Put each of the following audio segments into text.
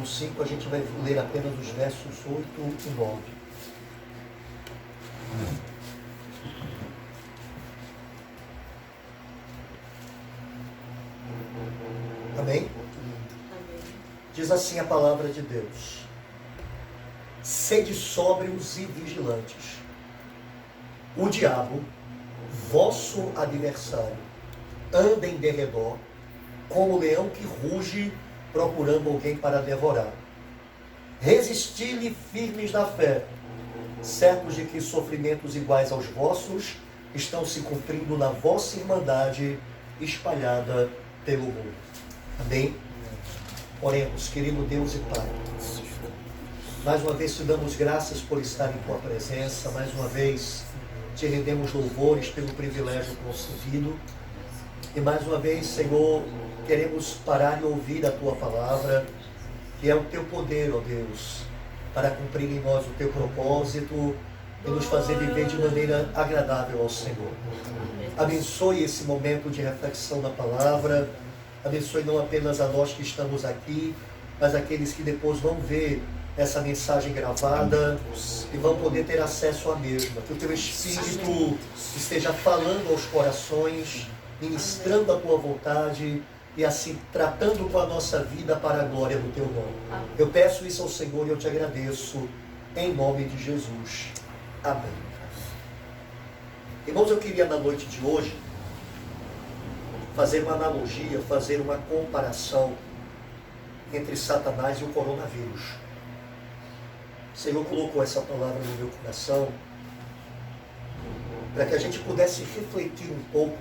capítulo 5, a gente vai ler apenas os versos 8 e 9. Amém? Diz assim a palavra de Deus: sede sóbrios e vigilantes. O diabo, vosso adversário, anda em derredor, como leão que ruge, procurando alguém para devorar. Resisti-lhe firmes na fé, certos de que sofrimentos iguais aos vossos estão se cumprindo na vossa irmandade espalhada pelo mundo. Amém? Oremos, querido Deus e Pai. Mais uma vez te damos graças por estar em tua presença. Mais uma vez te rendemos louvores pelo privilégio concedido. E mais uma vez, Senhor, queremos parar e ouvir a tua palavra, que é o teu poder, ó Deus, para cumprir em nós o teu propósito e nos fazer viver de maneira agradável ao Senhor. Abençoe esse momento de reflexão da palavra. Abençoe não apenas a nós que estamos aqui, mas aqueles que depois vão ver essa mensagem gravada e vão poder ter acesso à mesma. Que o teu Espírito esteja falando aos corações, ministrando a tua vontade e assim tratando com a nossa vida para a glória do teu nome. Eu peço isso ao Senhor e eu te agradeço em nome de Jesus. Amém. Irmãos, eu queria na noite de hoje fazer uma analogia, fazer uma comparação entre Satanás e o coronavírus. O Senhor colocou essa palavra no meu coração para que a gente pudesse refletir um pouco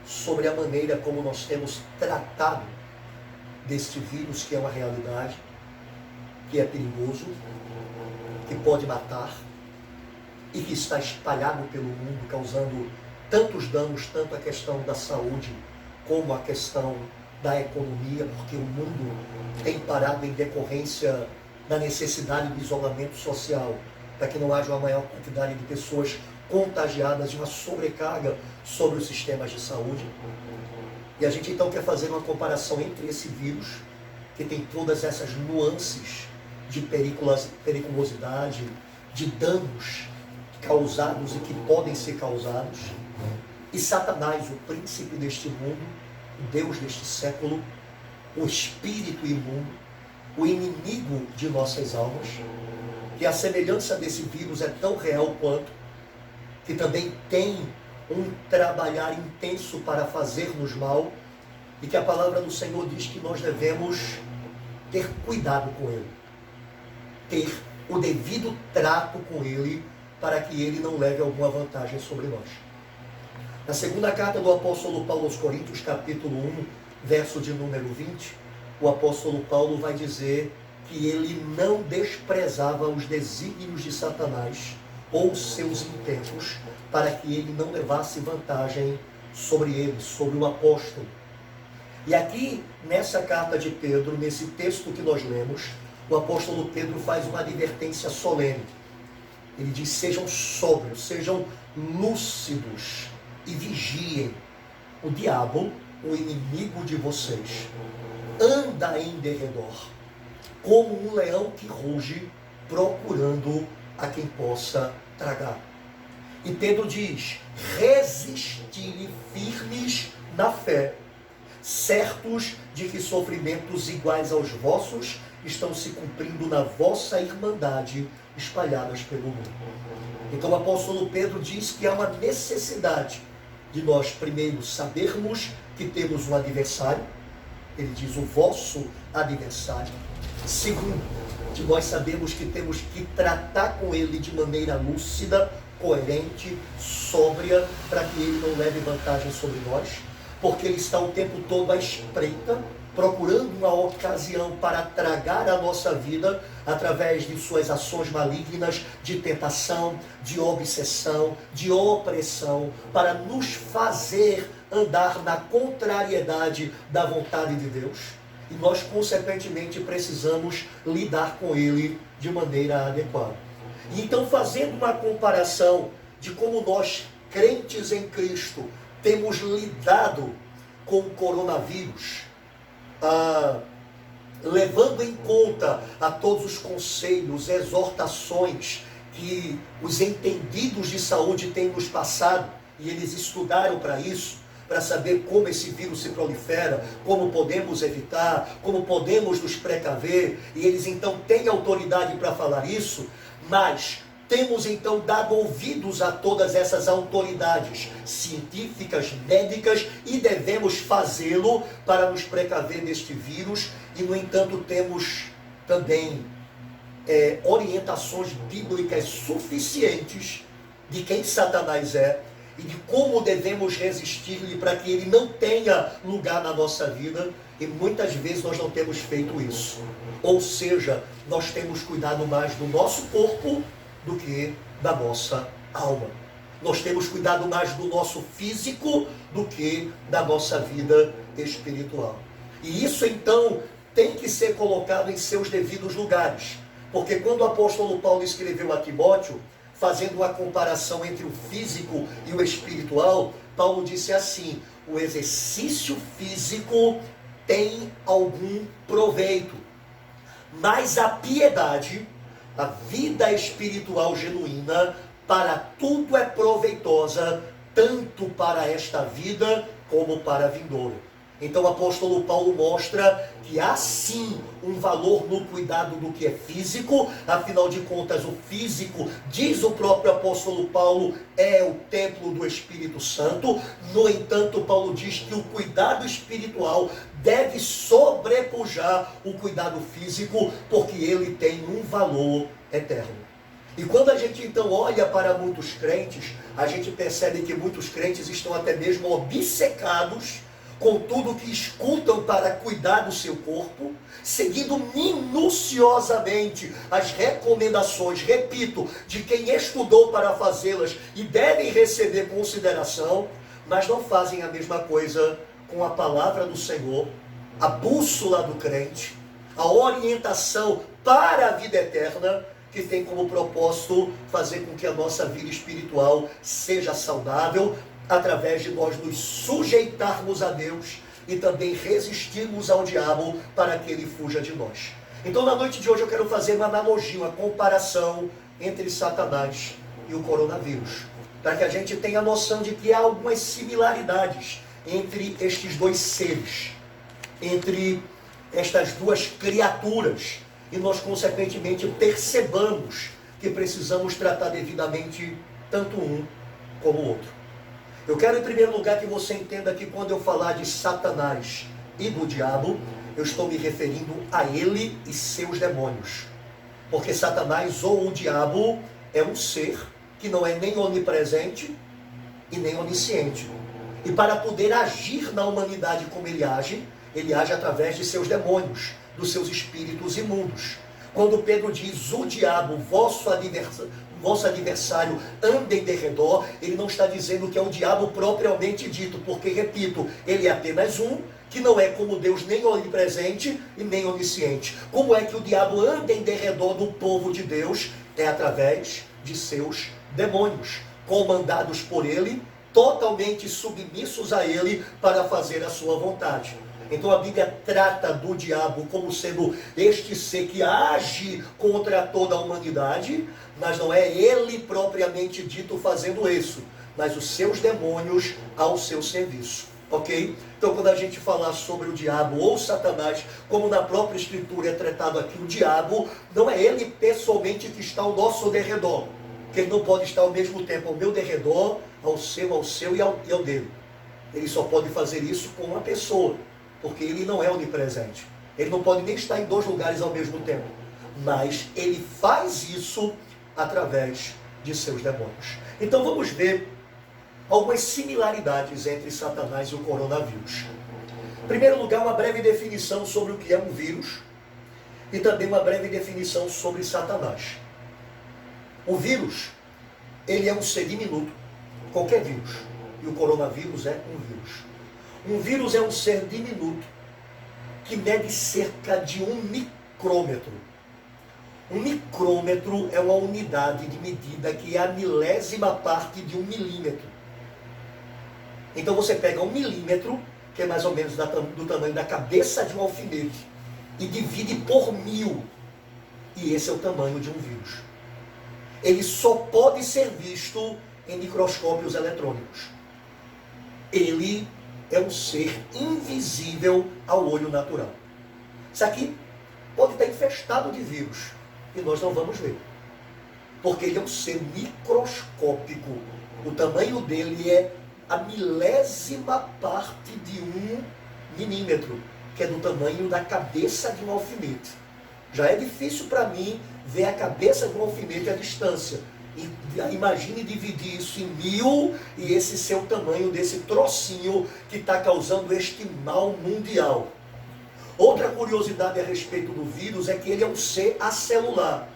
sobre a maneira como nós temos tratado deste vírus, que é uma realidade, que é perigoso, que pode matar e que está espalhado pelo mundo, causando tantos danos, tanto a questão da saúde como a questão da economia, porque o mundo tem parado em decorrência da necessidade de isolamento social, para que não haja uma maior quantidade de pessoas contagiadas e uma sobrecarga sobre os sistemas de saúde. E a gente então quer fazer uma comparação entre esse vírus, que tem todas essas nuances de periculosidade, de danos causados e que podem ser causados, e Satanás, o príncipe deste mundo, o Deus deste século, o espírito imundo, o inimigo de nossas almas, que a semelhança desse vírus é tão real quanto, que também tem um trabalhar intenso para fazer-nos mal, e que a palavra do Senhor diz que nós devemos ter cuidado com ele, ter o devido trato com ele, para que ele não leve alguma vantagem sobre nós. Na segunda carta do apóstolo Paulo aos Coríntios, capítulo 1, verso de número 20, o apóstolo Paulo vai dizer que ele não desprezava os desígnios de Satanás ou seus intentos, para que ele não levasse vantagem sobre ele, sobre o apóstolo. E aqui, nessa carta de Pedro, nesse texto que nós lemos, o apóstolo Pedro faz uma advertência solene. Ele diz: sejam sóbrios, sejam lúcidos e vigiem. O diabo, o inimigo de vocês, anda em derredor, como um leão que ruge, procurando a quem possa tragar. E Pedro diz: resisti-lhe firmes na fé, certos de que sofrimentos iguais aos vossos estão se cumprindo na vossa irmandade espalhadas pelo mundo. Então o apóstolo Pedro diz que há uma necessidade de nós primeiro sabermos que temos um adversário. Ele diz: o vosso adversário. Segundo, de nós sabemos que temos que tratar com ele de maneira lúcida, coerente, sóbria, para que ele não leve vantagem sobre nós, porque ele está o tempo todo à espreita, procurando uma ocasião para tragar a nossa vida através de suas ações malignas de tentação, de obsessão, de opressão, para nos fazer andar na contrariedade da vontade de Deus. E nós, consequentemente, precisamos lidar com ele de maneira adequada. E então, fazendo uma comparação de como nós, crentes em Cristo, temos lidado com o coronavírus, levando em conta a todos os conselhos, exortações que os entendidos de saúde têm nos passado, e eles estudaram para isso, para saber como esse vírus se prolifera, como podemos evitar, como podemos nos precaver, e eles então têm autoridade para falar isso, mas temos então dado ouvidos a todas essas autoridades científicas, médicas, e devemos fazê-lo para nos precaver deste vírus, e no entanto temos também orientações bíblicas suficientes de quem Satanás é e de como devemos resistir-lhe para que ele não tenha lugar na nossa vida, e muitas vezes nós não temos feito isso. Ou seja, nós temos cuidado mais do nosso corpo do que da nossa alma. Nós temos cuidado mais do nosso físico do que da nossa vida espiritual. E isso então tem que ser colocado em seus devidos lugares. Porque quando o apóstolo Paulo escreveu a Timóteo, fazendo uma comparação entre o físico e o espiritual, Paulo disse assim: o exercício físico tem algum proveito, mas a piedade, a vida espiritual genuína, para tudo é proveitosa, tanto para esta vida como para a vindoura. Então o apóstolo Paulo mostra que há sim um valor no cuidado do que é físico, afinal de contas o físico, diz o próprio apóstolo Paulo, é o templo do Espírito Santo. No entanto, Paulo diz que o cuidado espiritual deve sobrepujar o cuidado físico, porque ele tem um valor eterno. E quando a gente então olha para muitos crentes, a gente percebe que muitos crentes estão até mesmo obcecados com tudo que escutam para cuidar do seu corpo, seguindo minuciosamente as recomendações, repito, de quem estudou para fazê-las e devem receber consideração, mas não fazem a mesma coisa com a palavra do Senhor, a bússola do crente, a orientação para a vida eterna, que tem como propósito fazer com que a nossa vida espiritual seja saudável, através de nós nos sujeitarmos a Deus e também resistirmos ao diabo para que ele fuja de nós. Então na noite de hoje eu quero fazer uma analogia, uma comparação entre Satanás e o coronavírus, para que a gente tenha noção de que há algumas similaridades entre estes dois seres, entre estas duas criaturas, e nós consequentemente percebamos que precisamos tratar devidamente tanto um como o outro. Eu quero em primeiro lugar que você entenda que quando eu falar de Satanás e do diabo, eu estou me referindo a ele e seus demônios. Porque Satanás ou o diabo é um ser que não é nem onipresente e nem onisciente. E para poder agir na humanidade como ele age através de seus demônios, dos seus espíritos imundos. Quando Pedro diz, o diabo, vosso adversário, anda em derredor, ele não está dizendo que é o diabo propriamente dito, porque, repito, ele é apenas um, que não é como Deus nem onipresente e nem onisciente. Como é que o diabo anda em derredor do povo de Deus? É através de seus demônios, comandados por ele, totalmente submissos a ele para fazer a sua vontade. Então a Bíblia trata do diabo como sendo este ser que age contra toda a humanidade, mas não é ele propriamente dito fazendo isso, mas os seus demônios ao seu serviço, ok? Então quando a gente falar sobre o diabo ou Satanás, como na própria Escritura é tratado aqui, o diabo não é ele pessoalmente que está ao nosso derredor, porque ele não pode estar ao mesmo tempo ao meu derredor, ao seu e ao dele. Ele só pode fazer isso com uma pessoa, porque ele não é onipresente. Ele não pode nem estar em dois lugares ao mesmo tempo. Mas ele faz isso através de seus demônios. Então vamos ver algumas similaridades entre Satanás e o coronavírus. Em primeiro lugar, uma breve definição sobre o que é um vírus e também uma breve definição sobre Satanás. O vírus, ele é um ser diminuto, qualquer vírus, e o coronavírus é um vírus. Um vírus é um ser diminuto que mede cerca de 1 micrômetro. Um micrômetro é uma unidade de medida que é a milésima parte de 1 milímetro. Então você pega 1 milímetro, que é mais ou menos do tamanho da cabeça de um alfinete, e divide por 1000. E esse é o tamanho de um vírus. Ele só pode ser visto em microscópios eletrônicos. Ele é um ser invisível ao olho natural. Isso aqui pode estar infestado de vírus e nós não vamos ver. Porque ele é um ser microscópico. O tamanho dele é a milésima parte de 1 milímetro, que é do tamanho da cabeça de um alfinete. Já é difícil para mim ver a cabeça de um alfinete à distância. E imagine dividir isso em 1000 e esse ser o tamanho desse trocinho que está causando este mal mundial. Outra curiosidade a respeito do vírus é que ele é um ser acelular.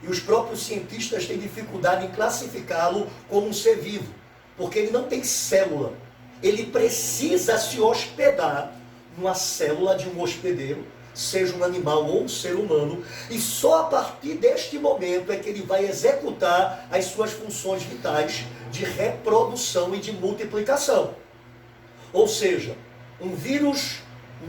E os próprios cientistas têm dificuldade em classificá-lo como um ser vivo, porque ele não tem célula. Ele precisa se hospedar numa célula de um hospedeiro, seja um animal ou um ser humano, e só a partir deste momento é que ele vai executar as suas funções vitais de reprodução e de multiplicação. Ou seja, um vírus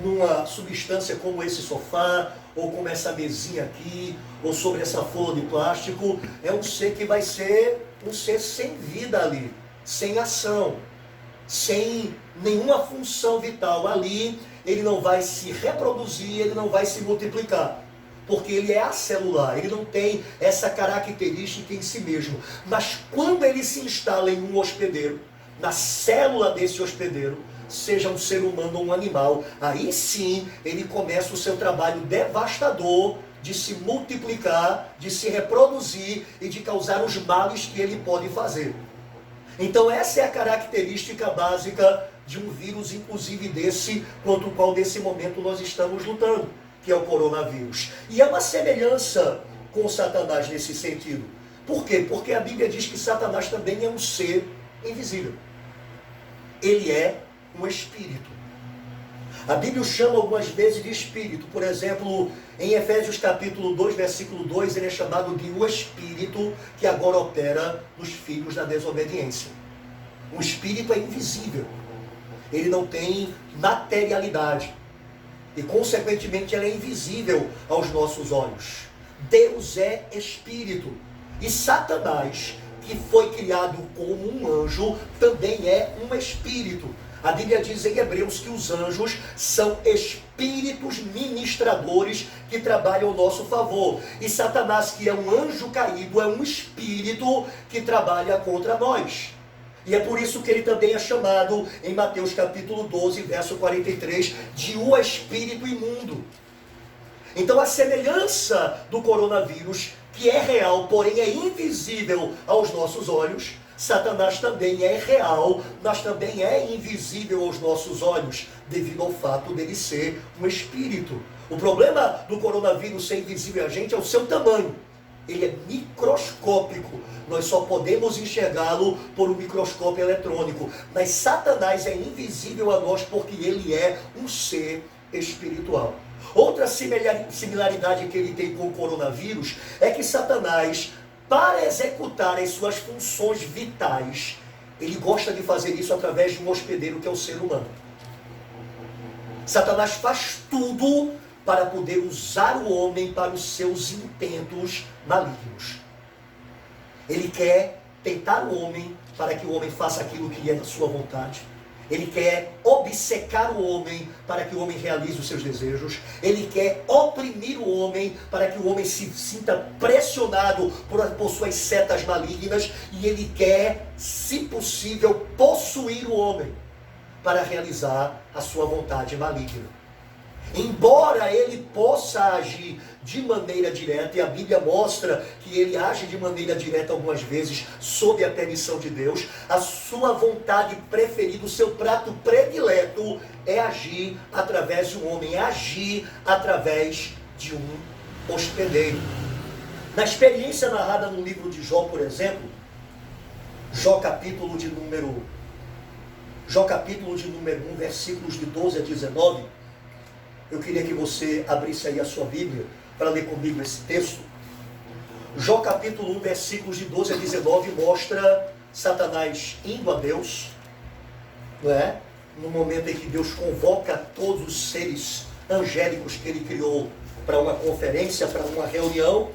numa substância como esse sofá, ou como essa mesinha aqui, ou sobre essa folha de plástico, é um ser que vai ser um ser sem vida ali, sem ação, sem nenhuma função vital ali. Ele não vai se reproduzir, ele não vai se multiplicar, porque ele é acelular, ele não tem essa característica em si mesmo. Mas quando ele se instala em um hospedeiro, na célula desse hospedeiro, seja um ser humano ou um animal, aí sim ele começa o seu trabalho devastador de se multiplicar, de se reproduzir e de causar os males que ele pode fazer. Então essa é a característica básica de um vírus, inclusive desse, contra o qual nesse momento nós estamos lutando, que é o coronavírus. E há uma semelhança com Satanás nesse sentido. Por quê? Porque a Bíblia diz que Satanás também é um ser invisível. Ele é um espírito. A Bíblia o chama algumas vezes de espírito. Por exemplo, em Efésios capítulo 2, versículo 2, ele é chamado de o espírito que agora opera nos filhos da desobediência. O espírito é invisível. Ele não tem materialidade. E, consequentemente, ele é invisível aos nossos olhos. Deus é espírito. E Satanás, que foi criado como um anjo, também é um espírito. A Bíblia diz em Hebreus que os anjos são espíritos ministradores que trabalham ao nosso favor. E Satanás, que é um anjo caído, é um espírito que trabalha contra nós. E é por isso que ele também é chamado, em Mateus capítulo 12, verso 43, de o espírito imundo. Então a semelhança do coronavírus, que é real, porém é invisível aos nossos olhos, Satanás também é real, mas também é invisível aos nossos olhos, devido ao fato dele ser um espírito. O problema do coronavírus ser invisível a gente é o seu tamanho. Ele é microscópico. Nós só podemos enxergá-lo por um microscópio eletrônico. Mas Satanás é invisível a nós porque ele é um ser espiritual. Outra similaridade que ele tem com o coronavírus é que Satanás, para executar as suas funções vitais, ele gosta de fazer isso através de um hospedeiro que é o ser humano. Satanás faz tudo para poder usar o homem para os seus intentos malignos. Ele quer tentar o homem para que o homem faça aquilo que é da sua vontade. Ele quer obcecar o homem para que o homem realize os seus desejos. Ele quer oprimir o homem para que o homem se sinta pressionado por suas setas malignas. E ele quer, se possível, possuir o homem para realizar a sua vontade maligna. Embora ele possa agir de maneira direta, e a Bíblia mostra que ele age de maneira direta algumas vezes, sob a permissão de Deus, a sua vontade preferida, o seu prato predileto é agir através de um homem, é agir através de um hospedeiro. Na experiência narrada no livro de Jó, por exemplo, Jó capítulo de número 1, versículos de 12 a 19, eu queria que você abrisse aí a sua Bíblia para ler comigo esse texto. Jó capítulo 1, versículos de 12 a 19, mostra Satanás indo a Deus, não é? No momento em que Deus convoca todos os seres angélicos que ele criou para uma conferência, para uma reunião,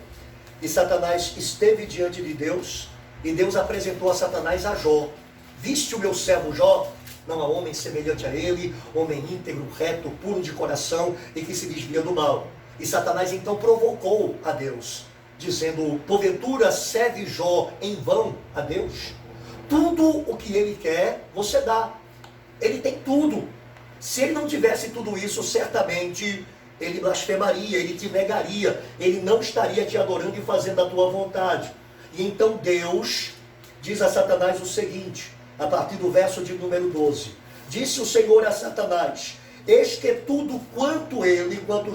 e Satanás esteve diante de Deus, e Deus apresentou a Satanás a Jó. Viste o meu servo Jó? Não há homem semelhante a ele, homem íntegro, reto, puro de coração e que se desvia do mal. E Satanás então provocou a Deus, dizendo: porventura serve Jó em vão a Deus? Tudo o que ele quer, você dá. Ele tem tudo. Se ele não tivesse tudo isso, certamente ele blasfemaria, ele te negaria, ele não estaria te adorando e fazendo a tua vontade. E então Deus diz a Satanás o seguinte, a partir do verso de número 12. Disse o Senhor a Satanás: eis que tudo quanto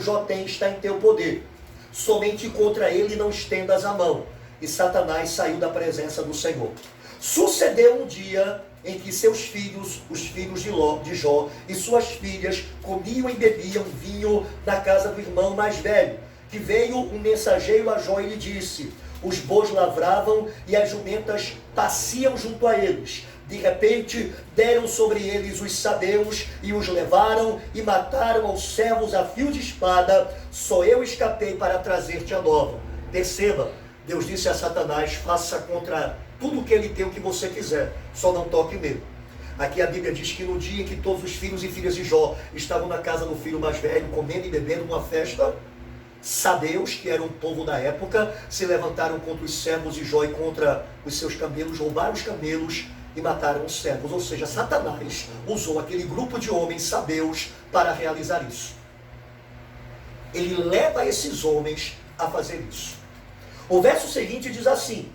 Jó tem está em teu poder. Somente contra ele não estendas a mão. E Satanás saiu da presença do Senhor. Sucedeu um dia em que seus filhos, os filhos de Jó e suas filhas, comiam e bebiam vinho na casa do irmão mais velho, que veio um mensageiro a Jó e lhe disse: os bois lavravam e as jumentas paciam junto a eles. De repente deram sobre eles os sabeus e os levaram e mataram os servos a fio de espada. Só eu escapei para trazer-te a nova. Perceba, Deus disse a Satanás: faça contra tudo que ele tem o que você quiser, só não toque nele. Aqui a Bíblia diz que no dia em que todos os filhos e filhas de Jó estavam na casa do filho mais velho, comendo e bebendo uma festa, sabeus, que eram um povo da época, se levantaram contra os servos de Jó e contra os seus camelos, roubaram os camelos e mataram os servos. Ou seja, Satanás usou aquele grupo de homens sabeus para realizar isso. Ele leva esses homens a fazer isso. O verso seguinte diz assim: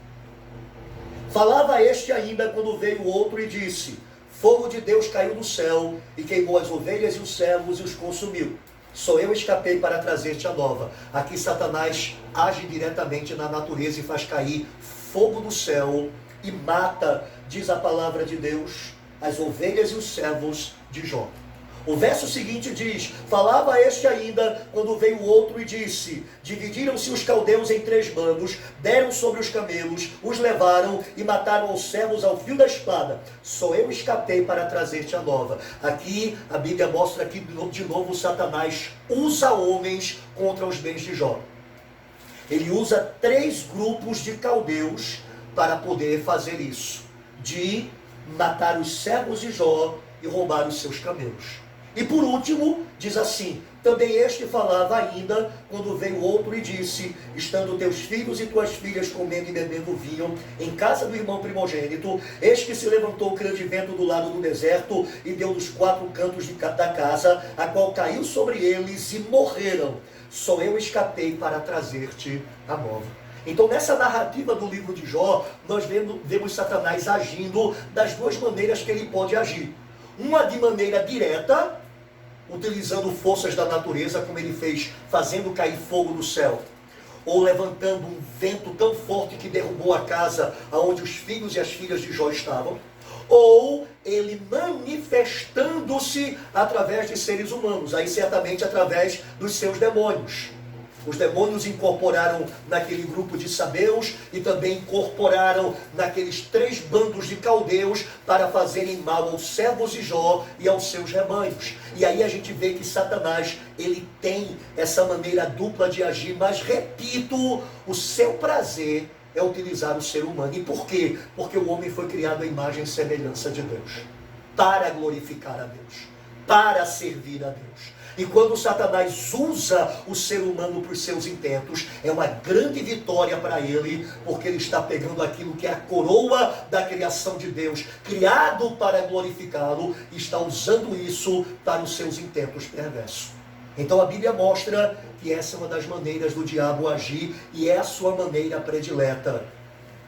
falava este ainda quando veio o outro e disse: fogo de Deus caiu do céu e queimou as ovelhas e os servos e os consumiu. Só eu escapei para trazer-te a nova. Aqui Satanás age diretamente na natureza e faz cair fogo do céu e mata, diz a palavra de Deus, as ovelhas e os servos de Jó. O verso seguinte diz: falava este ainda quando veio o outro e disse: dividiram-se os caldeus em 3 bandos, deram sobre os camelos, os levaram e mataram os servos ao fio da espada. Só eu escapei para trazer-te a nova. Aqui a Bíblia mostra que de novo Satanás usa homens contra os bens de Jó. Ele usa 3 grupos de caldeus para poder fazer isso, de matar os servos de Jó e roubar os seus camelos. E por último, diz assim: também este falava ainda, quando veio outro e disse: estando teus filhos e tuas filhas comendo e bebendo vinho em casa do irmão primogênito, eis que se levantou o grande vento do lado do deserto e deu dos 4 cantos da casa, a qual caiu sobre eles e morreram. Só eu escapei para trazer-te a nova. Então, nessa narrativa do livro de Jó, nós vemos Satanás agindo das 2 maneiras que ele pode agir. Uma de maneira direta, utilizando forças da natureza, como ele fez, fazendo cair fogo do céu, ou levantando um vento tão forte que derrubou a casa onde os filhos e as filhas de Jó estavam, ou ele manifestando-se através de seres humanos, aí certamente através dos seus demônios. Os demônios incorporaram naquele grupo de sabeus e também incorporaram naqueles 3 bandos de caldeus para fazerem mal aos servos de Jó e aos seus rebanhos. E aí a gente vê que Satanás, ele tem essa maneira dupla de agir, mas repito, o seu prazer é utilizar o ser humano. E por quê? Porque o homem foi criado à imagem e semelhança de Deus, para glorificar a Deus, para servir a Deus. E quando Satanás usa o ser humano para os seus intentos, é uma grande vitória para ele, porque ele está pegando aquilo que é a coroa da criação de Deus, criado para glorificá-lo, e está usando isso para os seus intentos perversos. Então a Bíblia mostra que essa é uma das maneiras do diabo agir, e é a sua maneira predileta: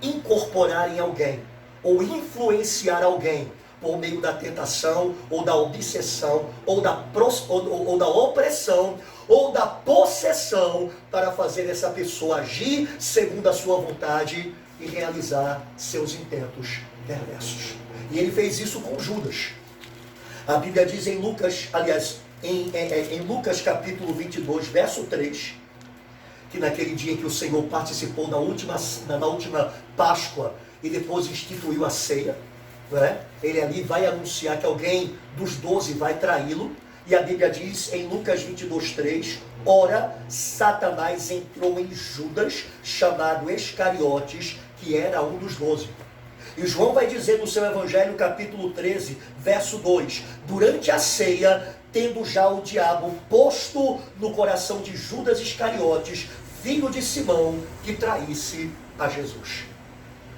incorporar em alguém, ou influenciar alguém, por meio da tentação, ou da obsessão, ou da opressão, ou da possessão, para fazer essa pessoa agir segundo a sua vontade e realizar seus intentos perversos. E ele fez isso com Judas. A Bíblia diz em Lucas, em Lucas capítulo 22, verso 3, que naquele dia em que o Senhor participou da última Páscoa e depois instituiu a ceia, não é? Ele ali vai anunciar que alguém dos 12 vai traí-lo, E a Bíblia diz em Lucas 22:3, ora, Satanás entrou em Judas, chamado Iscariotes, que era um dos 12. E João vai dizer no seu Evangelho, capítulo 13, verso 2, durante a ceia, tendo já o diabo posto no coração de Judas Iscariotes, filho de Simão, que traísse a Jesus.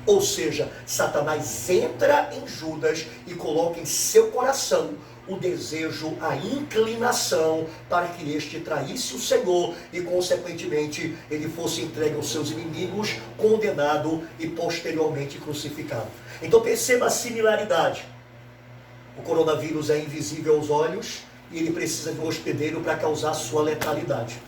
Ou seja, Satanás entra em Judas e coloca em seu coração o desejo, a inclinação para que este traísse o Senhor e, consequentemente, ele fosse entregue aos seus inimigos, condenado e posteriormente crucificado. Então perceba a similaridade. O coronavírus é invisível aos olhos e ele precisa de um hospedeiro para causar sua letalidade.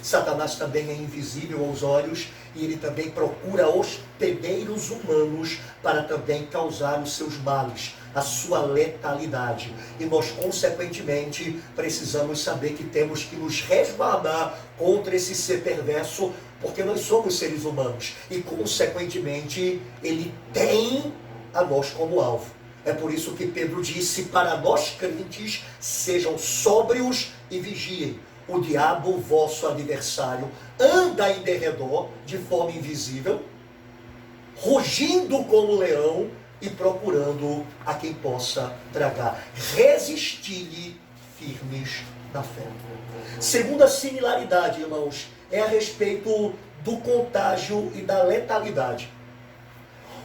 Satanás também é invisível aos olhos e ele também procura hospedeiros humanos para também causar os seus males, a sua letalidade. E nós, consequentemente, precisamos saber que temos que nos resguardar contra esse ser perverso, porque nós somos seres humanos e, consequentemente, ele tem a nós como alvo. É por isso que Pedro disse para nós crentes, sejam sóbrios e vigiem. O diabo, vosso adversário, anda em derredor de forma invisível, rugindo como leão e procurando a quem possa tragar. Resisti-lhe firmes na fé. Segunda similaridade, irmãos, é a respeito do contágio e da letalidade.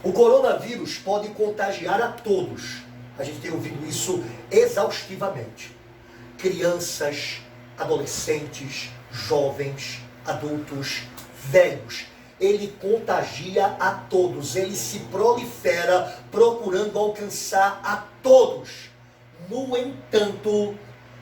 O coronavírus pode contagiar a todos. A gente tem ouvido isso exaustivamente. Crianças, adolescentes, jovens, adultos, velhos. Ele contagia a todos, ele se prolifera procurando alcançar a todos. No entanto,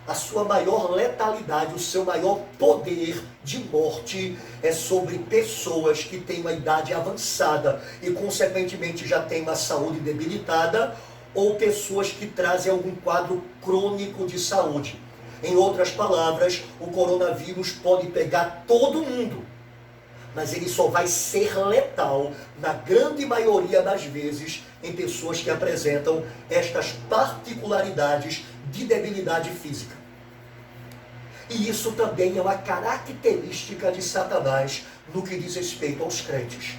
a sua maior letalidade, o seu maior poder de morte é sobre pessoas que têm uma idade avançada e, consequentemente, já têm uma saúde debilitada, ou pessoas que trazem algum quadro crônico de saúde. Em outras palavras, o coronavírus pode pegar todo mundo, mas ele só vai ser letal, na grande maioria das vezes, em pessoas que apresentam estas particularidades de debilidade física. E isso também é uma característica de Satanás no que diz respeito aos crentes.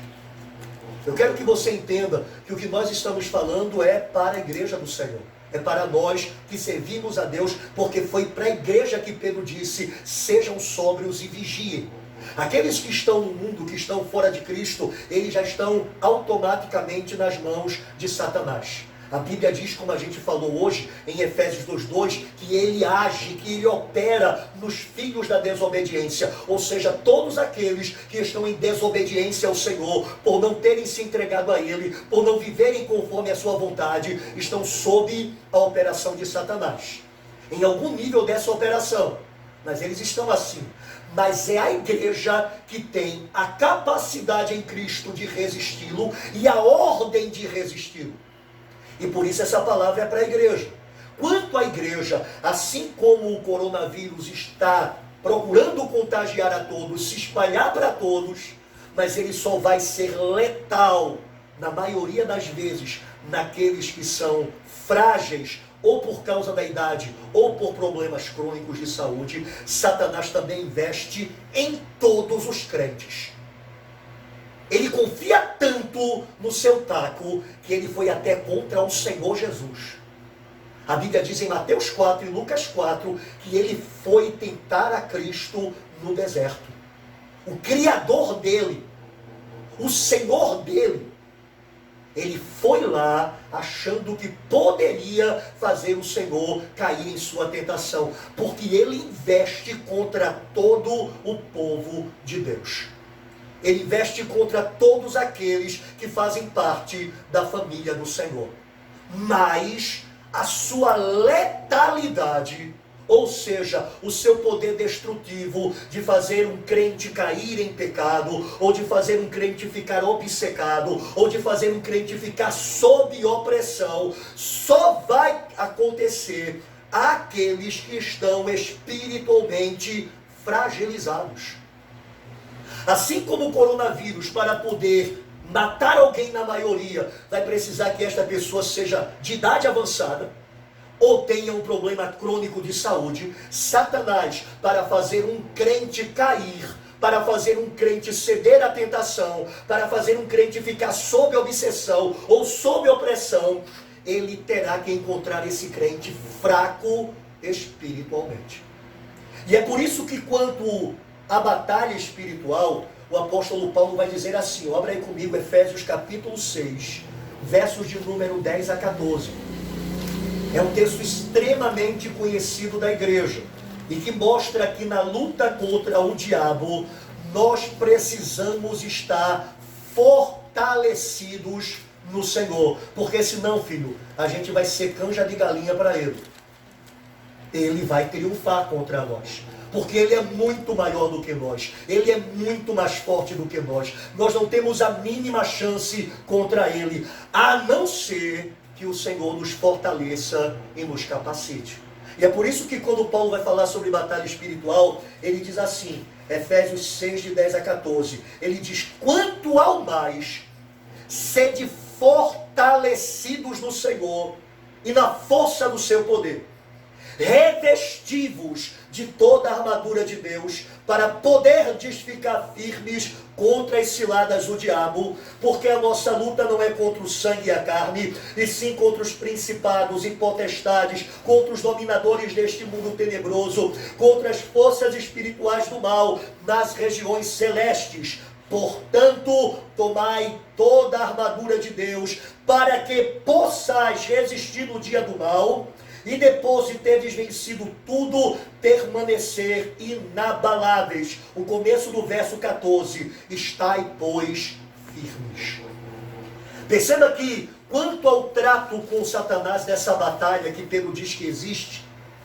Eu quero que você entenda que o que nós estamos falando é para a igreja do Senhor. É para nós que servimos a Deus, porque foi para a igreja que Pedro disse, sejam sóbrios e vigiem. Aqueles que estão no mundo, que estão fora de Cristo, eles já estão automaticamente nas mãos de Satanás. A Bíblia diz, como a gente falou hoje, em Efésios 2:2, que ele age, que ele opera nos filhos da desobediência. Ou seja, todos aqueles que estão em desobediência ao Senhor, por não terem se entregado a Ele, por não viverem conforme a sua vontade, estão sob a operação de Satanás. Em algum nível dessa operação, mas eles estão assim. Mas é a igreja que tem a capacidade em Cristo de resisti-lo e a ordem de resisti-lo. E por isso essa palavra é para a igreja. Quanto à igreja, assim como o coronavírus está procurando contagiar a todos, se espalhar para todos, mas ele só vai ser letal, na maioria das vezes, naqueles que são frágeis, ou por causa da idade, ou por problemas crônicos de saúde. Satanás também investe em todos os crentes. Ele confia tanto no seu taco, que ele foi até contra o Senhor Jesus. A Bíblia diz em Mateus 4 e Lucas 4, que ele foi tentar a Cristo no deserto. O Criador dele, o Senhor dele, ele foi lá achando que poderia fazer o Senhor cair em sua tentação, porque ele investe contra todo o povo de Deus. Ele investe contra todos aqueles que fazem parte da família do Senhor. Mas a sua letalidade, ou seja, o seu poder destrutivo de fazer um crente cair em pecado, ou de fazer um crente ficar obcecado, ou de fazer um crente ficar sob opressão, só vai acontecer àqueles que estão espiritualmente fragilizados. Assim como o coronavírus, para poder matar alguém na maioria, vai precisar que esta pessoa seja de idade avançada, ou tenha um problema crônico de saúde, Satanás, para fazer um crente cair, para fazer um crente ceder à tentação, para fazer um crente ficar sob obsessão ou sob opressão, ele terá que encontrar esse crente fraco espiritualmente. E é por isso que quanto à batalha espiritual, o apóstolo Paulo vai dizer assim, abra aí comigo Efésios capítulo 6, versos de número 10 a 14. É um texto extremamente conhecido da igreja e que mostra que na luta contra o diabo, nós precisamos estar fortalecidos no Senhor. Porque senão, filho, a gente vai ser canja de galinha para ele. Ele vai triunfar contra nós. Porque ele é muito maior do que nós. Ele é muito mais forte do que nós. Nós não temos a mínima chance contra ele. A não ser que o Senhor nos fortaleça e nos capacite. E é por isso que quando Paulo vai falar sobre batalha espiritual, ele diz assim, Efésios 6, de 10 a 14. Ele diz, quanto ao mais, sede fortalecidos no Senhor e na força do seu poder. Revestivos de toda a armadura de Deus, para poderdes ficar firmes contra as ciladas do diabo, porque a nossa luta não é contra o sangue e a carne, e sim contra os principados e potestades, contra os dominadores deste mundo tenebroso, contra as forças espirituais do mal nas regiões celestes. Portanto, tomai toda a armadura de Deus, para que possais resistir no dia do mal, e depois de terdes vencido tudo, permanecer inabaláveis. O começo do verso 14. Estai, pois, firmes. Perceba que, quanto ao trato com Satanás nessa batalha que Pedro diz que existe,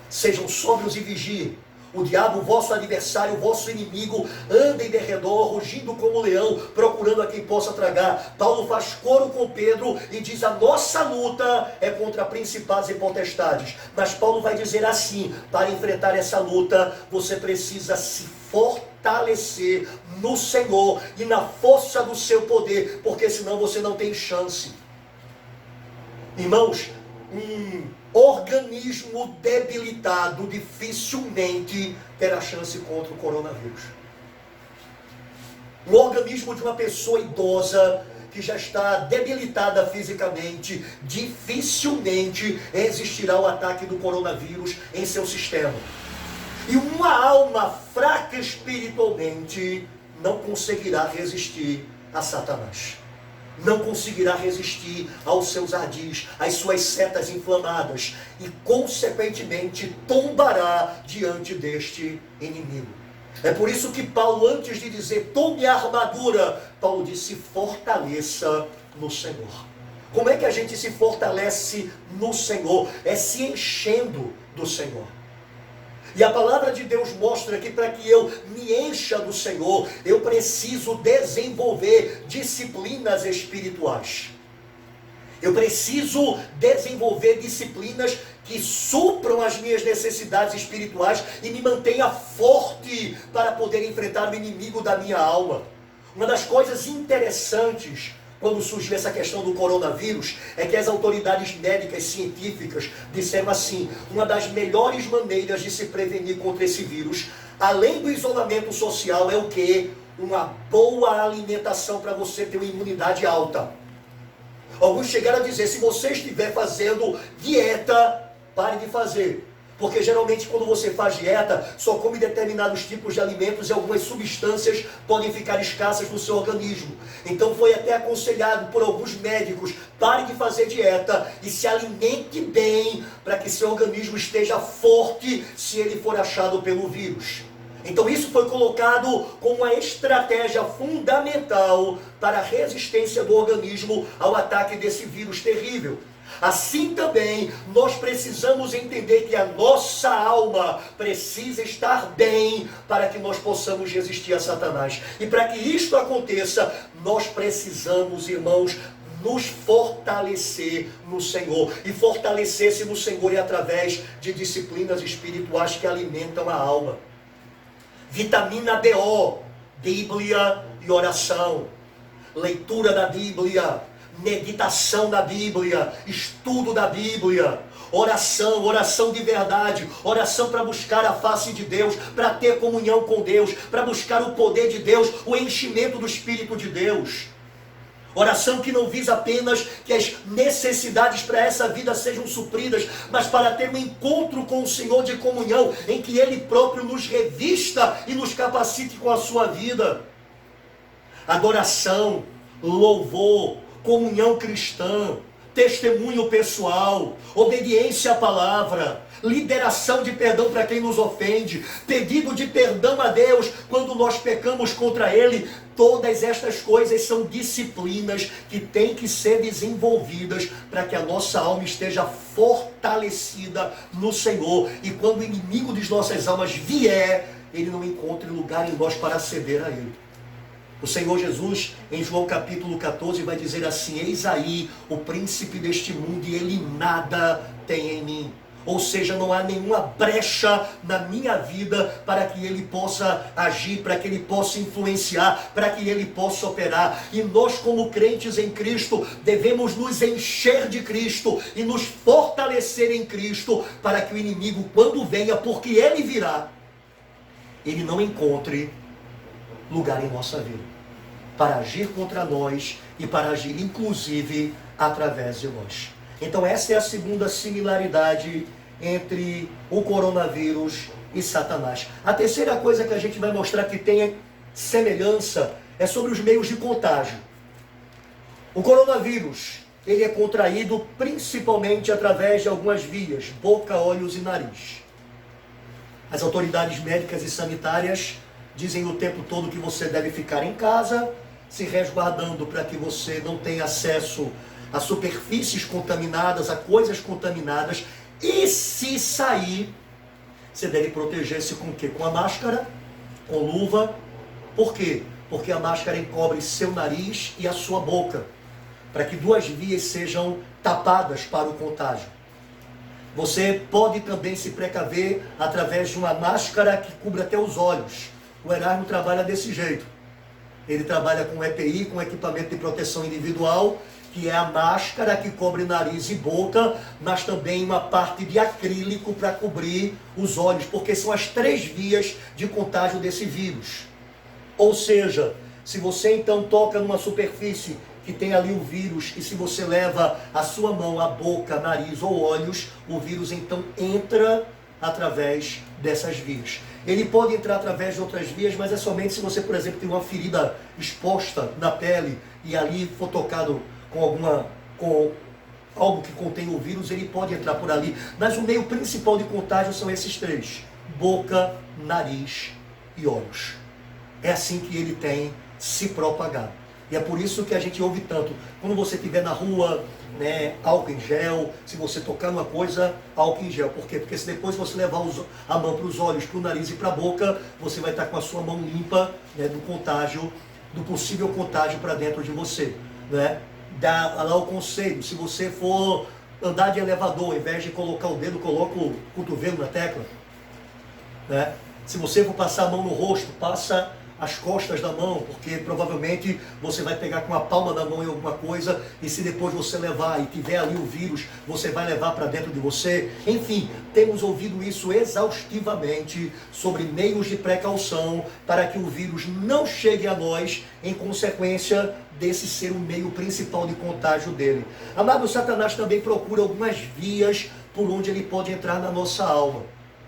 sejam sóbrios e vigiem. O diabo, vosso adversário, vosso inimigo, anda em derredor, rugindo como leão, procurando a quem possa tragar. Paulo faz coro com Pedro e diz, a nossa luta é contra principados e potestades. Mas Paulo vai dizer assim, para enfrentar essa luta, você precisa se fortalecer no Senhor e na força do seu poder, porque senão você não tem chance. Irmãos, organismo debilitado dificilmente terá chance contra o coronavírus. O organismo de uma pessoa idosa que já está debilitada fisicamente, dificilmente resistirá ao ataque do coronavírus em seu sistema. E uma alma fraca espiritualmente não conseguirá resistir a Satanás. Não conseguirá resistir aos seus ardis, às suas setas inflamadas, e consequentemente tombará diante deste inimigo. É por isso que Paulo, antes de dizer tome a armadura, Paulo disse fortaleça no Senhor. Como é que a gente se fortalece no Senhor? É se enchendo do Senhor. E a palavra de Deus mostra que para que eu me encha do Senhor, eu preciso desenvolver disciplinas espirituais. Eu preciso desenvolver disciplinas que supram as minhas necessidades espirituais e me mantenha forte para poder enfrentar o inimigo da minha alma. Uma das coisas interessantes quando surgiu essa questão do coronavírus, é que as autoridades médicas científicas disseram assim, uma das melhores maneiras de se prevenir contra esse vírus, além do isolamento social, é o quê? Uma boa alimentação para você ter uma imunidade alta. Alguns chegaram a dizer, se você estiver fazendo dieta, pare de fazer. Porque geralmente quando você faz dieta, só come determinados tipos de alimentos e algumas substâncias podem ficar escassas no seu organismo. Então foi até aconselhado por alguns médicos, pare de fazer dieta e se alimente bem para que seu organismo esteja forte se ele for achado pelo vírus. Então isso foi colocado como uma estratégia fundamental para a resistência do organismo ao ataque desse vírus terrível. Assim também, nós precisamos entender que a nossa alma precisa estar bem para que nós possamos resistir a Satanás. E para que isto aconteça, nós precisamos, irmãos, nos fortalecer no Senhor. E fortalecer-se no Senhor é através de disciplinas espirituais que alimentam a alma. Vitamina DO, Bíblia e oração. Leitura da Bíblia, meditação da Bíblia, estudo da Bíblia, oração de verdade, oração para buscar a face de Deus, para ter comunhão com Deus, para buscar o poder de Deus, o enchimento do Espírito de Deus. Oração que não visa apenas que as necessidades para essa vida sejam supridas, mas para ter um encontro com o Senhor de comunhão, em que Ele próprio nos revista e nos capacite com a sua vida. Adoração, louvor, comunhão cristã, testemunho pessoal, obediência à palavra, liberação de perdão para quem nos ofende, pedido de perdão a Deus quando nós pecamos contra Ele. Todas estas coisas são disciplinas que têm que ser desenvolvidas para que a nossa alma esteja fortalecida no Senhor. E quando o inimigo de nossas almas vier, ele não encontre lugar em nós para ceder a Ele. O Senhor Jesus, em João capítulo 14, vai dizer assim: eis aí o príncipe deste mundo e ele nada tem em mim. Ou seja, não há nenhuma brecha na minha vida para que ele possa agir, para que ele possa influenciar, para que ele possa operar. E nós, como crentes em Cristo, devemos nos encher de Cristo e nos fortalecer em Cristo, para que o inimigo, quando venha, porque ele virá, ele não encontre lugar em nossa vida, para agir contra nós e para agir, inclusive, através de nós. Então essa é a segunda similaridade entre o coronavírus e Satanás. A terceira coisa que a gente vai mostrar que tem semelhança é sobre os meios de contágio. O coronavírus, ele é contraído principalmente através de algumas vias: boca, olhos e nariz. As autoridades médicas e sanitárias dizem o tempo todo que você deve ficar em casa, se resguardando para que você não tenha acesso a superfícies contaminadas, a coisas contaminadas. E se sair, você deve proteger-se com o quê? Com a máscara, com luva. Por quê? Porque a máscara encobre seu nariz e a sua boca, para que duas vias sejam tapadas para o contágio. Você pode também se precaver através de uma máscara que cubra até os olhos. O Erasmo trabalha desse jeito. Ele trabalha com EPI, com equipamento de proteção individual, que é a máscara que cobre nariz e boca, mas também uma parte de acrílico para cobrir os olhos, porque são as três vias de contágio desse vírus. Ou seja, se você então toca numa superfície que tem ali o vírus, e se você leva a sua mão à boca, nariz ou olhos, o vírus então entra através dessas vias. Ele pode entrar através de outras vias, mas é somente se você, por exemplo, tem uma ferida exposta na pele e ali for tocado com algo que contém o vírus, ele pode entrar por ali. Mas o meio principal de contágio são esses três: boca, nariz e olhos. É assim que ele tem se propagado. E é por isso que a gente ouve tanto, quando você estiver na rua, né, álcool em gel, se você tocar numa coisa, álcool em gel. Por quê? Porque se depois você levar a mão para os olhos, para o nariz e para a boca, você vai estar com a sua mão limpa, né, do contágio, do possível contágio para dentro de você, né? Dá lá o conselho: se você for andar de elevador, ao invés de colocar o dedo, coloca o cotovelo na tecla, né? Se você for passar a mão no rosto, passa as costas da mão, porque provavelmente você vai pegar com a palma da mão em alguma coisa, e se depois você levar e tiver ali o vírus, você vai levar para dentro de você. Enfim, temos ouvido isso exaustivamente sobre meios de precaução para que o vírus não chegue a nós, em consequência desse ser o meio principal de contágio dele. Amado, Satanás também procura algumas vias por onde ele pode entrar na nossa alma,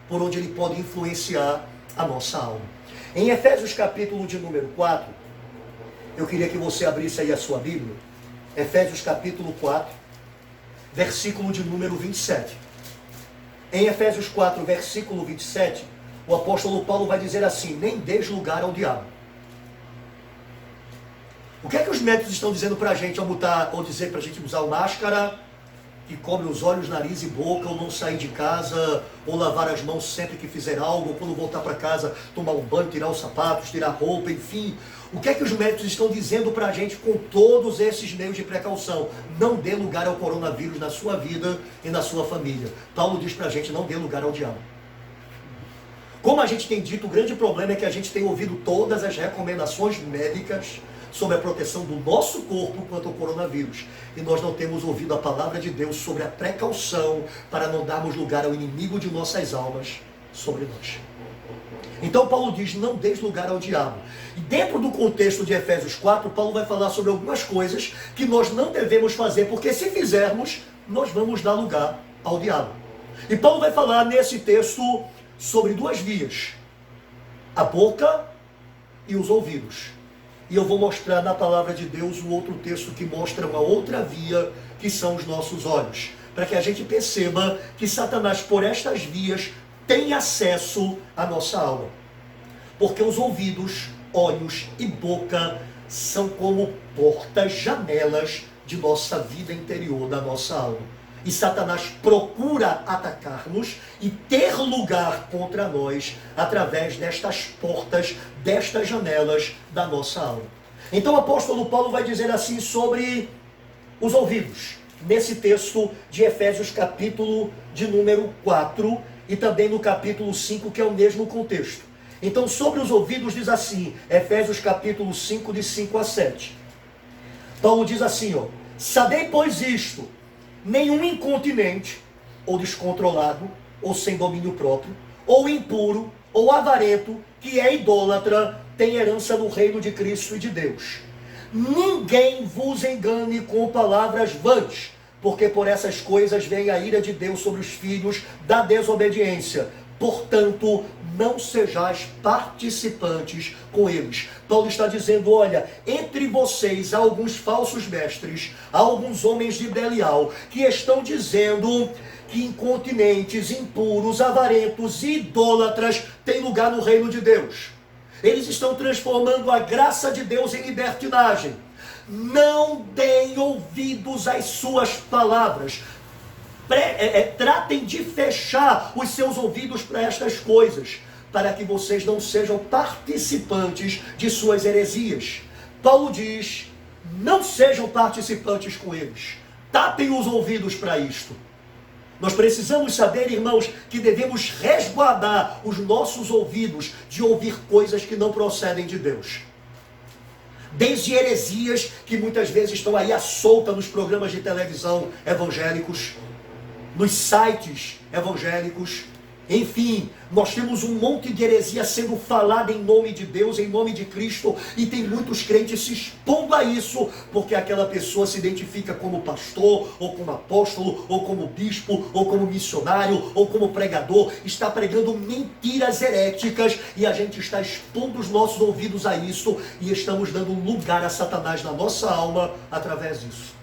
por onde ele pode influenciar a nossa alma. Em Efésios capítulo de número 4, eu queria que você abrisse aí a sua Bíblia. Efésios capítulo 4, versículo de número 27. Em Efésios 4, versículo 27, o apóstolo Paulo vai dizer assim: nem deis lugar ao diabo. O que é que os médicos estão dizendo para a gente ao dizer para a gente usar máscara que cobre os olhos, nariz e boca, ou não sair de casa, ou lavar as mãos sempre que fizer algo, ou quando voltar para casa, tomar um banho, tirar os sapatos, tirar a roupa, enfim. O que é que os médicos estão dizendo para a gente com todos esses meios de precaução? Não dê lugar ao coronavírus na sua vida e na sua família. Paulo diz para a gente: não dê lugar ao diabo. Como a gente tem dito, o grande problema é que a gente tem ouvido todas as recomendações médicas sobre a proteção do nosso corpo quanto ao coronavírus. E nós não temos ouvido a palavra de Deus sobre a precaução para não darmos lugar ao inimigo de nossas almas sobre nós. Então Paulo diz, não deis lugar ao diabo. E dentro do contexto de Efésios 4, Paulo vai falar sobre algumas coisas que nós não devemos fazer, porque se fizermos, nós vamos dar lugar ao diabo. E Paulo vai falar nesse texto sobre duas vias, a boca e os ouvidos. E eu vou mostrar na palavra de Deus um outro texto que mostra uma outra via, que são os nossos olhos, para que a gente perceba que Satanás, por estas vias, tem acesso à nossa alma. Porque os ouvidos, olhos e boca são como portas, janelas de nossa vida interior, da nossa alma. E Satanás procura atacar-nos e ter lugar contra nós através destas portas, destas janelas da nossa alma. Então o apóstolo Paulo vai dizer assim sobre os ouvidos, nesse texto de Efésios capítulo de número 4 e também no capítulo 5, que é o mesmo contexto. Então sobre os ouvidos diz assim, Efésios capítulo 5, de 5 a 7. Paulo diz assim, sabei pois isto, nenhum incontinente, ou descontrolado, ou sem domínio próprio, ou impuro, ou avarento, que é idólatra, tem herança no reino de Cristo e de Deus. Ninguém vos engane com palavras vãs, porque por essas coisas vem a ira de Deus sobre os filhos da desobediência. Portanto, não sejais participantes com eles. Paulo está dizendo, olha, entre vocês há alguns falsos mestres, há alguns homens de Belial, que estão dizendo que incontinentes, impuros, avarentos e idólatras têm lugar no reino de Deus. Eles estão transformando a graça de Deus em libertinagem. Não deem ouvidos às suas palavras. Tratem de fechar os seus ouvidos para estas coisas, para que vocês não sejam participantes de suas heresias. Paulo diz, não sejam participantes com eles. Tapem os ouvidos para isto. Nós precisamos saber, irmãos, que devemos resguardar os nossos ouvidos de ouvir coisas que não procedem de Deus. Desde heresias que muitas vezes estão aí à solta nos programas de televisão evangélicos, nos sites evangélicos, enfim, nós temos um monte de heresia sendo falada em nome de Deus, em nome de Cristo, e tem muitos crentes se expondo a isso, porque aquela pessoa se identifica como pastor, ou como apóstolo, ou como bispo, ou como missionário, ou como pregador, está pregando mentiras heréticas, e a gente está expondo os nossos ouvidos a isso, e estamos dando lugar a Satanás na nossa alma através disso.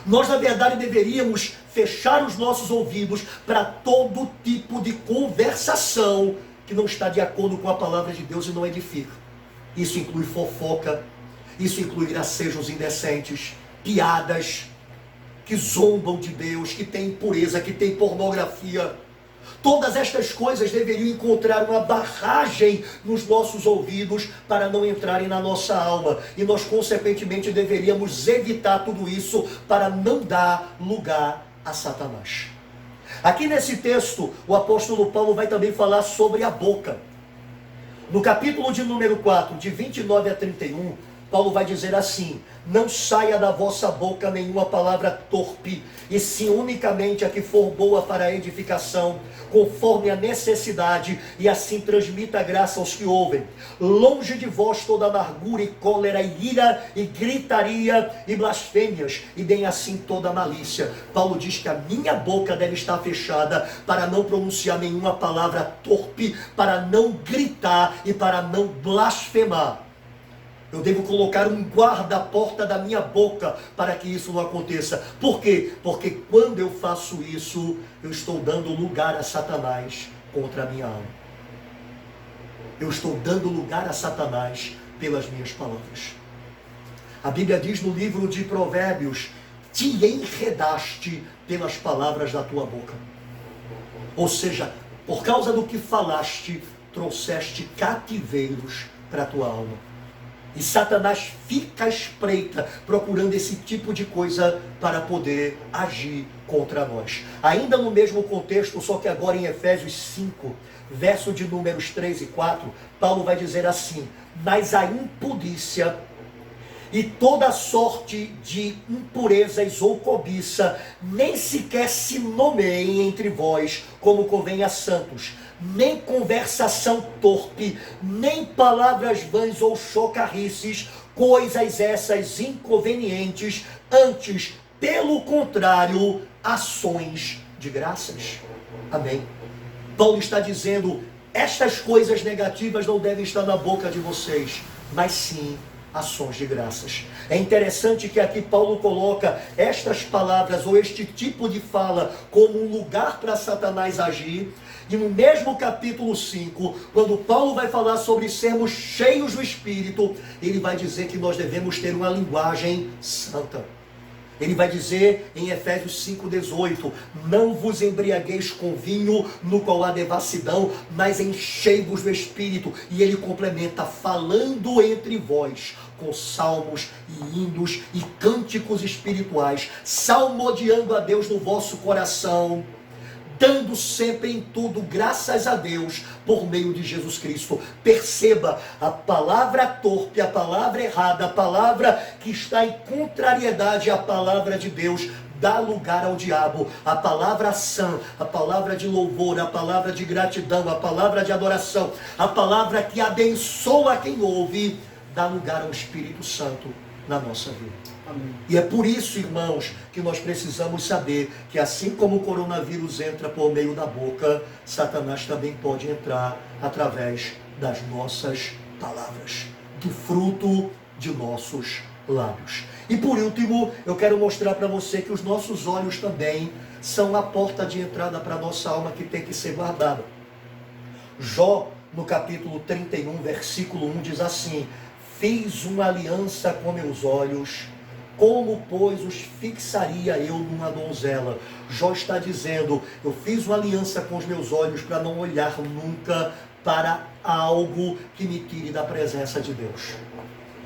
Nós, na verdade, deveríamos fechar os nossos ouvidos para todo tipo de conversação que não está de acordo com a palavra de Deus e não edifica. Isso inclui fofoca, isso inclui gracejos indecentes, piadas que zombam de Deus, que tem impureza, que tem pornografia. Todas estas coisas deveriam encontrar uma barragem nos nossos ouvidos para não entrarem na nossa alma. E nós, consequentemente, deveríamos evitar tudo isso para não dar lugar a Satanás. Aqui nesse texto, o apóstolo Paulo vai também falar sobre a boca. No capítulo de número 4, de 29 a 31, Paulo vai dizer assim, não saia da vossa boca nenhuma palavra torpe, e sim unicamente a que for boa para a edificação, conforme a necessidade, e assim transmita graça aos que ouvem. Longe de vós toda amargura e cólera e ira e gritaria e blasfêmias, e deem assim toda malícia. Paulo diz que a minha boca deve estar fechada para não pronunciar nenhuma palavra torpe, para não gritar e para não blasfemar. Eu devo colocar um guarda à porta da minha boca para que isso não aconteça. Por quê? Porque quando eu faço isso, eu estou dando lugar a Satanás contra a minha alma. Eu estou dando lugar a Satanás pelas minhas palavras. A Bíblia diz no livro de Provérbios, te enredaste pelas palavras da tua boca. Ou seja, por causa do que falaste, trouxeste cativeiros para a tua alma. E Satanás fica à espreita, procurando esse tipo de coisa para poder agir contra nós. Ainda no mesmo contexto, só que agora em Efésios 5, verso de números 3 e 4, Paulo vai dizer assim, mas a impudícia E toda sorte de impurezas ou cobiça nem sequer se nomeiem entre vós, como convém a santos, nem conversação torpe, nem palavras vãs ou chocarrices, coisas essas inconvenientes, antes, pelo contrário, ações de graças. Amém. Paulo está dizendo, estas coisas negativas não devem estar na boca de vocês, mas sim ações de graças. É interessante que aqui Paulo coloca estas palavras ou este tipo de fala como um lugar para Satanás agir. E no mesmo capítulo 5, quando Paulo vai falar sobre sermos cheios do Espírito, ele vai dizer que nós devemos ter uma linguagem santa. Ele vai dizer em Efésios 5,18, não vos embriagueis com vinho, no qual há devassidão, mas enchei-vos do Espírito. E ele complementa, falando entre vós, com salmos e hinos e cânticos espirituais, salmodiando a Deus no vosso coração, dando sempre em tudo graças a Deus por meio de Jesus Cristo. Perceba, a palavra torpe, a palavra errada, a palavra que está em contrariedade à palavra de Deus, dá lugar ao diabo. A palavra sã, a palavra de louvor, a palavra de gratidão, a palavra de adoração, a palavra que abençoa quem ouve, dá lugar ao Espírito Santo na nossa vida. Amém. E é por isso, irmãos, que nós precisamos saber que assim como o coronavírus entra por meio da boca, Satanás também pode entrar através das nossas palavras, do fruto de nossos lábios. E por último, eu quero mostrar para você que os nossos olhos também são a porta de entrada para a nossa alma que tem que ser guardada. Jó, no capítulo 31, versículo 1, diz assim, fiz uma aliança com meus olhos, como, pois, os fixaria eu numa donzela? Jó está dizendo, eu fiz uma aliança com os meus olhos para não olhar nunca para algo que me tire da presença de Deus.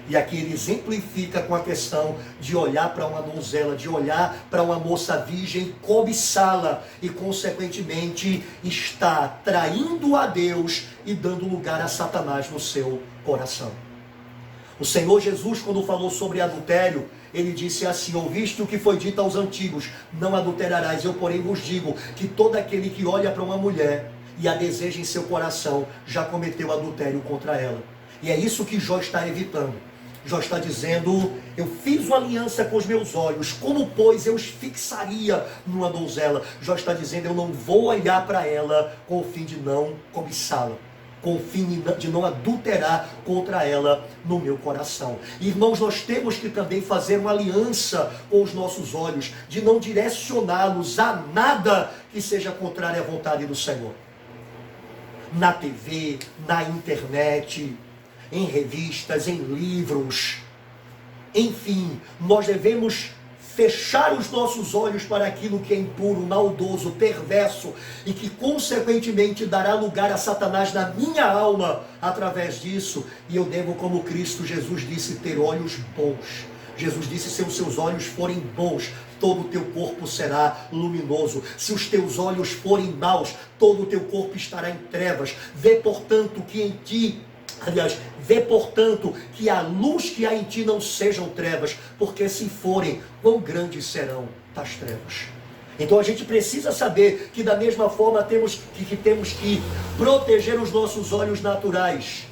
E aqui ele exemplifica com a questão de olhar para uma donzela, de olhar para uma moça virgem, cobiçá-la e, consequentemente, está traindo a Deus e dando lugar a Satanás no seu coração. O Senhor Jesus, quando falou sobre adultério, ele disse assim, ouviste o que foi dito aos antigos, não adulterarás. Eu, porém, vos digo que todo aquele que olha para uma mulher e a deseja em seu coração, já cometeu adultério contra ela. E é isso que Jó está evitando. Jó está dizendo, eu fiz uma aliança com os meus olhos, como, pois, eu os fixaria numa donzela? Jó está dizendo, eu não vou olhar para ela com o fim de não cobiçá-la, com o fim de não adulterar contra ela no meu coração. Irmãos, nós temos que também fazer uma aliança com os nossos olhos, de não direcioná-los a nada que seja contrário à vontade do Senhor. Na TV, na internet, em revistas, em livros, enfim, nós devemos fechar os nossos olhos para aquilo que é impuro, maldoso, perverso e que consequentemente dará lugar a Satanás na minha alma através disso. E eu devo, como Cristo Jesus disse, ter olhos bons. Jesus disse, se os seus olhos forem bons, todo o teu corpo será luminoso. Se os teus olhos forem maus, todo o teu corpo estará em trevas. Vê, portanto, que em ti, vê, portanto, que a luz que há em ti não sejam trevas, porque se forem, quão grandes serão as trevas. Então a gente precisa saber que da mesma forma temos que proteger os nossos olhos naturais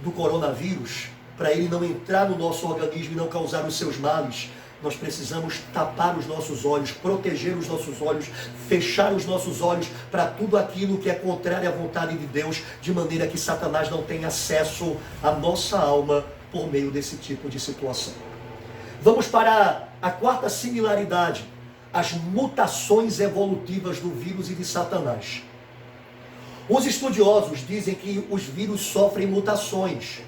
do coronavírus, para ele não entrar no nosso organismo e não causar os seus males. Nós precisamos tapar os nossos olhos, proteger os nossos olhos, fechar os nossos olhos para tudo aquilo que é contrário à vontade de Deus, de maneira que Satanás não tenha acesso à nossa alma por meio desse tipo de situação. Vamos para a quarta similaridade, as mutações evolutivas do vírus e de Satanás. Os estudiosos dizem que os vírus sofrem mutações,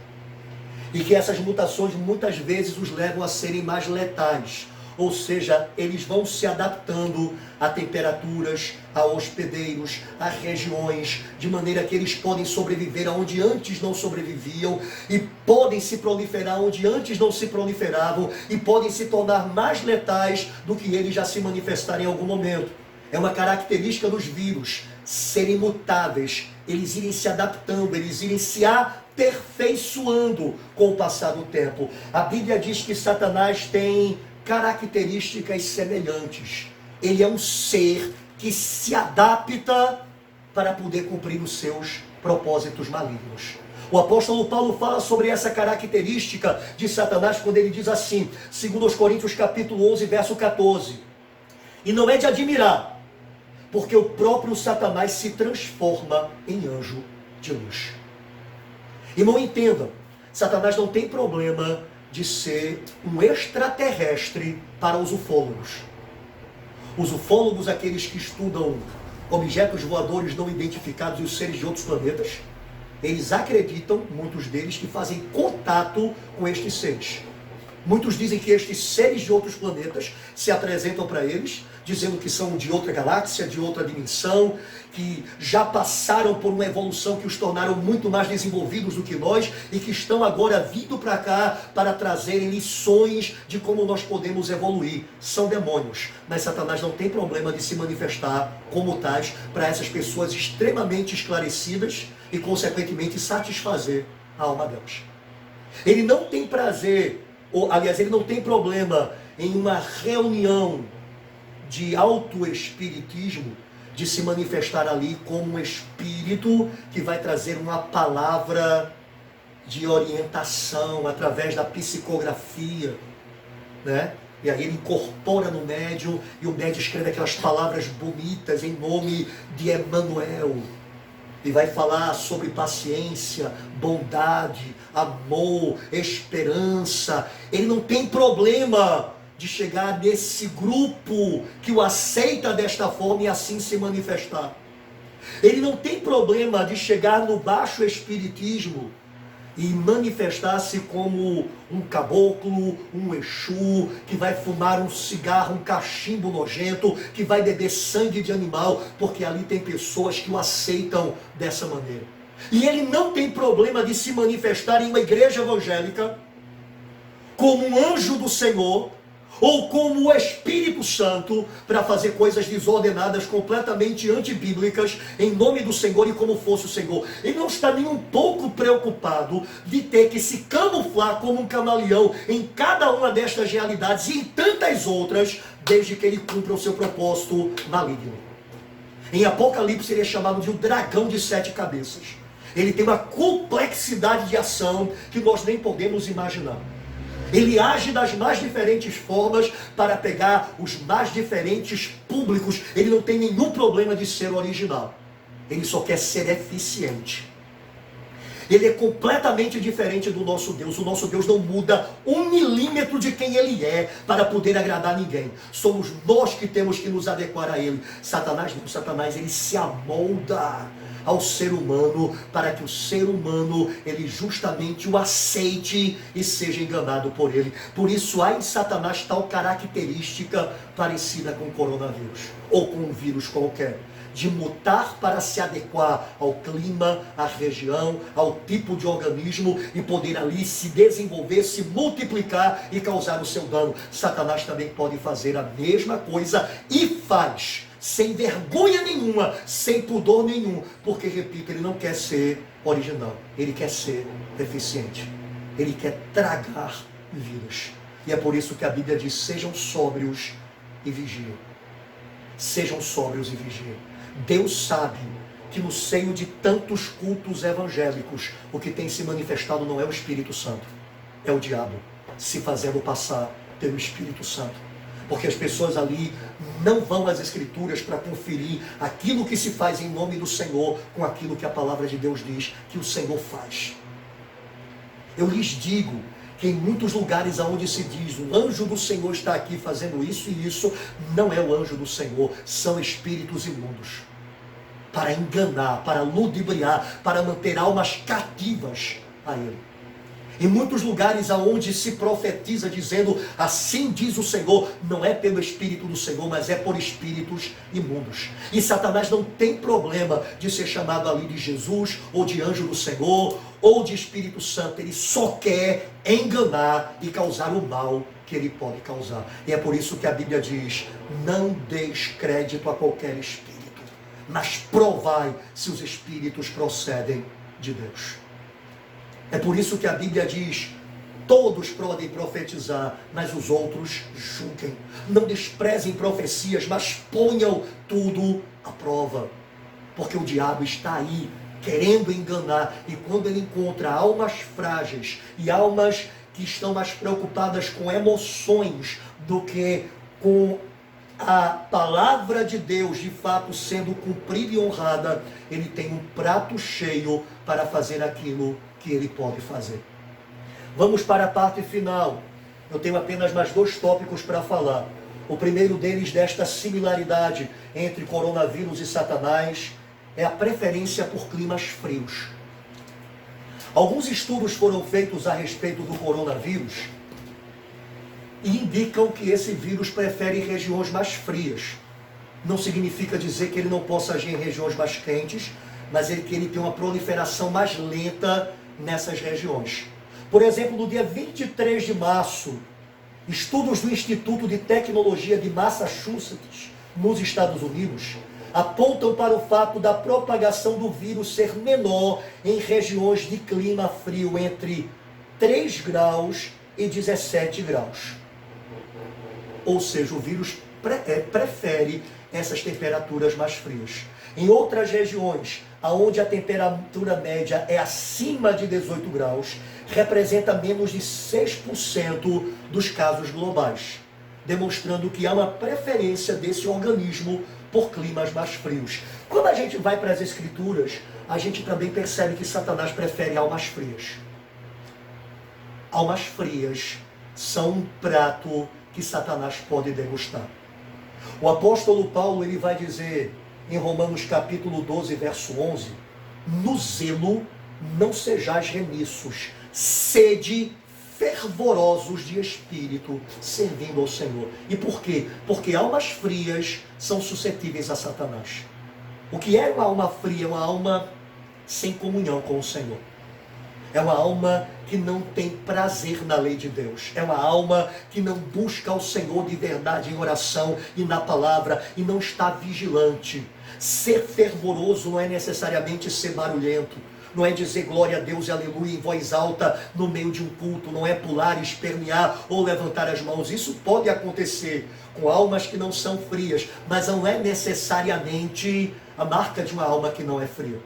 e que essas mutações muitas vezes os levam a serem mais letais. Ou seja, eles vão se adaptando a temperaturas, a hospedeiros, a regiões, de maneira que eles podem sobreviver onde antes não sobreviviam, e podem se proliferar onde antes não se proliferavam, e podem se tornar mais letais do que eles já se manifestaram em algum momento. É uma característica dos vírus serem mutáveis, eles irem se adaptando, eles irem se atenuando aperfeiçoando com o passar do tempo. A Bíblia diz que Satanás tem características semelhantes. Ele é um ser que se adapta para poder cumprir os seus propósitos malignos. O apóstolo Paulo fala sobre essa característica de Satanás quando ele diz assim, segundo aos Coríntios capítulo 11, verso 14. E não é de admirar, porque o próprio Satanás se transforma em anjo de luz. Irmão, entenda, Satanás não tem problema de ser um extraterrestre para os ufólogos. Os ufólogos, aqueles que estudam objetos voadores não identificados e os seres de outros planetas, eles acreditam, muitos deles, que fazem contato com estes seres. Muitos dizem que estes seres de outros planetas se apresentam para eles, dizendo que são de outra galáxia, de outra dimensão, que já passaram por uma evolução que os tornaram muito mais desenvolvidos do que nós e que estão agora vindo para cá para trazerem lições de como nós podemos evoluir. São demônios, mas Satanás não tem problema de se manifestar como tais para essas pessoas extremamente esclarecidas e, consequentemente, satisfazer a alma delas. Ele não tem prazer, ou, aliás, ele não tem problema em uma reunião de autoespiritismo, de se manifestar ali como um espírito que vai trazer uma palavra de orientação através da psicografia, né? E aí ele incorpora no médium e o médium escreve aquelas palavras bonitas em nome de Emmanuel. E vai falar sobre paciência, bondade, amor, esperança. Ele não tem problema de chegar nesse grupo que o aceita desta forma e assim se manifestar. Ele não tem problema de chegar no baixo espiritismo e manifestar-se como um caboclo, um exu, que vai fumar um cigarro, um cachimbo nojento, que vai beber sangue de animal, porque ali tem pessoas que o aceitam dessa maneira. E ele não tem problema de se manifestar em uma igreja evangélica como um anjo do Senhor, ou como o Espírito Santo, para fazer coisas desordenadas, completamente antibíblicas, em nome do Senhor e como fosse o Senhor. Ele não está nem um pouco preocupado de ter que se camuflar como um camaleão em cada uma destas realidades e em tantas outras, desde que ele cumpra o seu propósito maligno. Em Apocalipse ele é chamado de o dragão de 7 cabeças. Ele tem uma complexidade de ação que nós nem podemos imaginar. Ele age das mais diferentes formas para pegar os mais diferentes públicos. Ele não tem nenhum problema de ser original. Ele só quer ser eficiente. Ele é completamente diferente do nosso Deus. O nosso Deus não muda 1 milímetro de quem Ele é para poder agradar ninguém. Somos nós que temos que nos adequar a Ele. Satanás não. Satanás, ele se amolda ao ser humano para que o ser humano, ele justamente o aceite e seja enganado por ele. Por isso há em Satanás tal característica parecida com o coronavírus ou com um vírus qualquer, de mutar para se adequar ao clima, à região, ao tipo de organismo e poder ali se desenvolver, se multiplicar e causar o seu dano. Satanás também pode fazer a mesma coisa e faz, sem vergonha nenhuma, sem pudor nenhum, porque, repito, ele não quer ser original, ele quer ser eficiente, ele quer tragar vidas. E é por isso que a Bíblia diz: sejam sóbrios e vigiem. Sejam sóbrios e vigiem. Deus sabe que no seio de tantos cultos evangélicos, o que tem se manifestado não é o Espírito Santo, é o diabo se fazendo passar pelo Espírito Santo. Porque as pessoas ali não vão às Escrituras para conferir aquilo que se faz em nome do Senhor com aquilo que a palavra de Deus diz que o Senhor faz. Eu lhes digo que em muitos lugares onde se diz o anjo do Senhor está aqui fazendo isso e isso, não é o anjo do Senhor, são espíritos imundos. Para enganar, para ludibriar, para manter almas cativas a Ele. Em muitos lugares aonde se profetiza dizendo, assim diz o Senhor, não é pelo Espírito do Senhor, mas é por espíritos imundos. E Satanás não tem problema de ser chamado ali de Jesus, ou de anjo do Senhor, ou de Espírito Santo. Ele só quer enganar e causar o mal que ele pode causar. E é por isso que a Bíblia diz, não deis crédito a qualquer espírito, mas provai se os espíritos procedem de Deus. É por isso que a Bíblia diz: todos podem profetizar, mas os outros julguem. Não desprezem profecias, mas ponham tudo à prova. Porque o diabo está aí, querendo enganar. E quando ele encontra almas frágeis e almas que estão mais preocupadas com emoções do que com a palavra de Deus de fato sendo cumprida e honrada, ele tem um prato cheio para fazer aquilo que ele pode fazer. Vamos para a parte final. Eu tenho apenas mais 2 tópicos para falar. O primeiro deles, desta similaridade entre coronavírus e Satanás, é a preferência por climas frios. Alguns estudos foram feitos a respeito do coronavírus e indicam que esse vírus prefere regiões mais frias. Não significa dizer que ele não possa agir em regiões mais quentes, mas que ele tem uma proliferação mais lenta nessas regiões. Por exemplo, no dia 23 de março, estudos do Instituto de Tecnologia de Massachusetts, nos Estados Unidos, apontam para o fato da propagação do vírus ser menor em regiões de clima frio entre 3 graus e 17 graus. Ou seja, o vírus prefere essas temperaturas mais frias. Em outras regiões, onde a temperatura média é acima de 18 graus, representa menos de 6% dos casos globais, demonstrando que há uma preferência desse organismo por climas mais frios. Quando a gente vai para as Escrituras, a gente também percebe que Satanás prefere almas frias. Almas frias são um prato que Satanás pode degustar. O apóstolo Paulo, ele vai dizer em Romanos capítulo 12, verso 11, no zelo não sejais remissos, sede fervorosos de espírito, servindo ao Senhor. E por quê? Porque almas frias são suscetíveis a Satanás. O que é uma alma fria? É uma alma sem comunhão com o Senhor. É uma alma que não tem prazer na lei de Deus. É uma alma que não busca o Senhor de verdade em oração e na palavra e não está vigilante. Ser fervoroso não é necessariamente ser barulhento. Não é dizer glória a Deus e aleluia em voz alta no meio de um culto. Não é pular, espernear ou levantar as mãos. Isso pode acontecer com almas que não são frias, mas não é necessariamente a marca de uma alma que não é fria.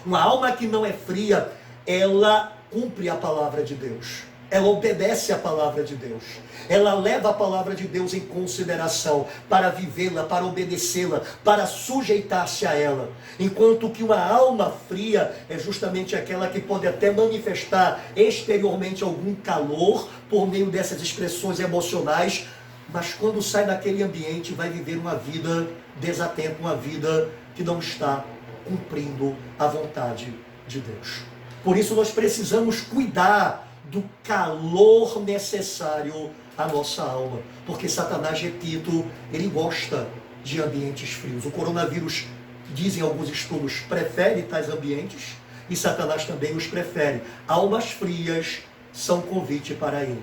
Uma alma que não é fria, ela cumpre a palavra de Deus. Ela obedece a palavra de Deus. Ela leva a palavra de Deus em consideração para vivê-la, para obedecê-la, para sujeitar-se a ela. Enquanto que uma alma fria é justamente aquela que pode até manifestar exteriormente algum calor por meio dessas expressões emocionais, mas quando sai daquele ambiente vai viver uma vida desatenta, uma vida que não está cumprindo a vontade de Deus. Por isso nós precisamos cuidar do calor necessário à nossa alma. Porque Satanás, repito, ele gosta de ambientes frios. O coronavírus, dizem alguns estudos, prefere tais ambientes e Satanás também os prefere. Almas frias são convite para ele.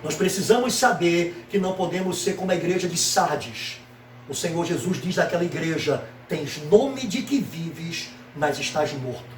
Nós precisamos saber que não podemos ser como a igreja de Sardes. O Senhor Jesus diz daquela igreja: tens nome de que vives, mas estás morto.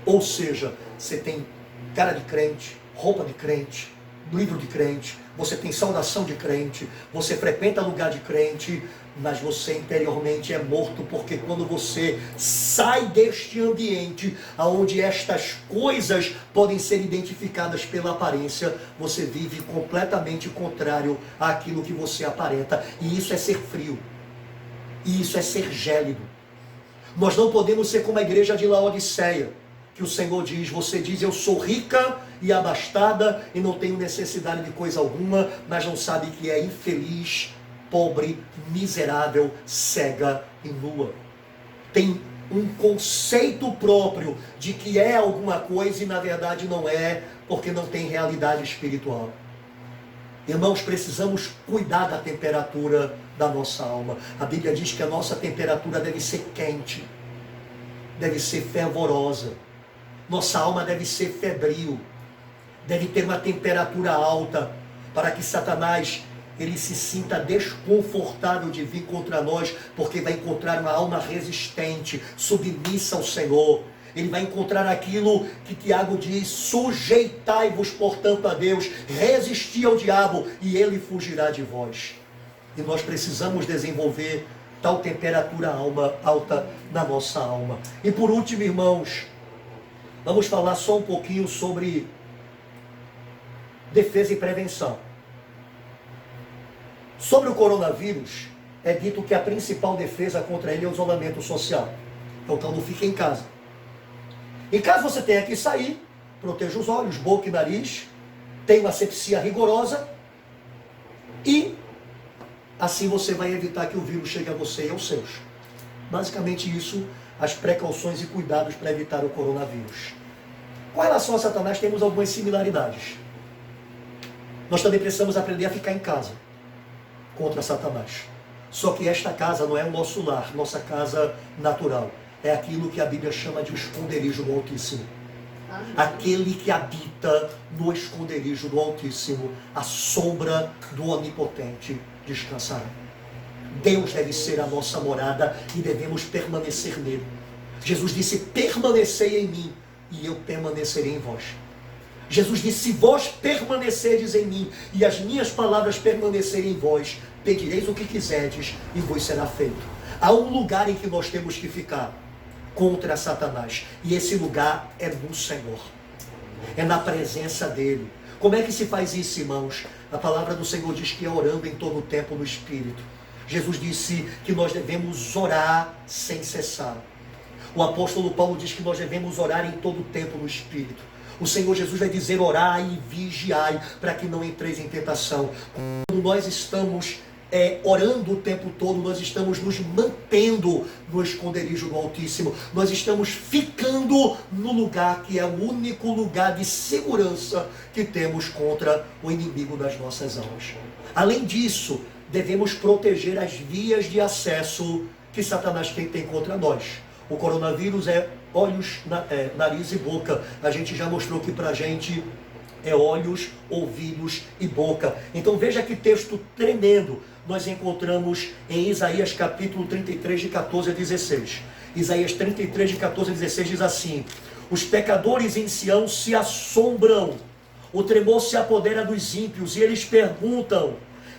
Ou seja, você tem cara de crente, roupa de crente, livro de crente, você tem saudação de crente, você frequenta lugar de crente, mas você interiormente é morto, porque quando você sai deste ambiente, onde estas coisas podem ser identificadas pela aparência, você vive completamente contrário àquilo que você aparenta, e isso é ser frio, e isso é ser gélido. Nós não podemos ser como a igreja de Laodiceia, que o Senhor diz, você diz, eu sou rica e abastada e não tenho necessidade de coisa alguma, mas não sabe que é infeliz, pobre, miserável, cega e nua. Tem um conceito próprio de que é alguma coisa e na verdade não é, porque não tem realidade espiritual. Irmãos, precisamos cuidar da temperatura da nossa alma. A Bíblia diz que a nossa temperatura deve ser quente, deve ser fervorosa. Nossa alma deve ser febril, deve ter uma temperatura alta, para que Satanás ele se sinta desconfortável de vir contra nós, porque vai encontrar uma alma resistente, submissa ao Senhor. Ele vai encontrar aquilo que Tiago diz: sujeitai-vos, portanto, a Deus, resisti ao diabo e ele fugirá de vós. E nós precisamos desenvolver tal temperatura alta na nossa alma. E por último, irmãos, vamos falar só um pouquinho sobre defesa e prevenção. Sobre o coronavírus, é dito que a principal defesa contra ele é o isolamento social. Então não fique em casa. Em caso você tenha que sair, proteja os olhos, boca e nariz, tenha uma asepsia rigorosa e assim você vai evitar que o vírus chegue a você e aos seus. Basicamente isso, as precauções e cuidados para evitar o coronavírus. Com relação a Satanás, temos algumas similaridades. Nós também precisamos aprender a ficar em casa contra Satanás. Só que esta casa não é o nosso lar, nossa casa natural. É aquilo que a Bíblia chama de o esconderijo do Altíssimo. Aquele que habita no esconderijo do Altíssimo, a sombra do Onipotente descansará. Deus deve ser a nossa morada e devemos permanecer nele. Jesus disse: permanecei em mim e eu permanecerei em vós. Jesus disse: se vós permanecerdes em mim e as minhas palavras permanecerem em vós, pedireis o que quiserdes e vos será feito. Há um lugar em que nós temos que ficar contra Satanás, e esse lugar é no Senhor, é na presença dele. Como é que se faz isso, irmãos? A palavra do Senhor diz que é orando em todo o tempo no Espírito. Jesus disse que nós devemos orar sem cessar. O apóstolo Paulo diz que nós devemos orar em todo o tempo no Espírito. O Senhor Jesus vai dizer: orai e vigiai, para que não entreis em tentação. Quando nós estamos orando o tempo todo, nós estamos nos mantendo no esconderijo do Altíssimo. Nós estamos ficando no lugar que é o único lugar de segurança que temos contra o inimigo das nossas almas. Além disso, devemos proteger as vias de acesso que Satanás tem contra nós. O coronavírus é olhos, nariz e boca. A gente já mostrou que pra gente é olhos, ouvidos e boca. Então veja que texto tremendo nós encontramos em Isaías capítulo 33, de 14 a 16. Isaías 33, de 14 a 16 diz assim: os pecadores em Sião se assombram, o tremor se apodera dos ímpios, e eles perguntam: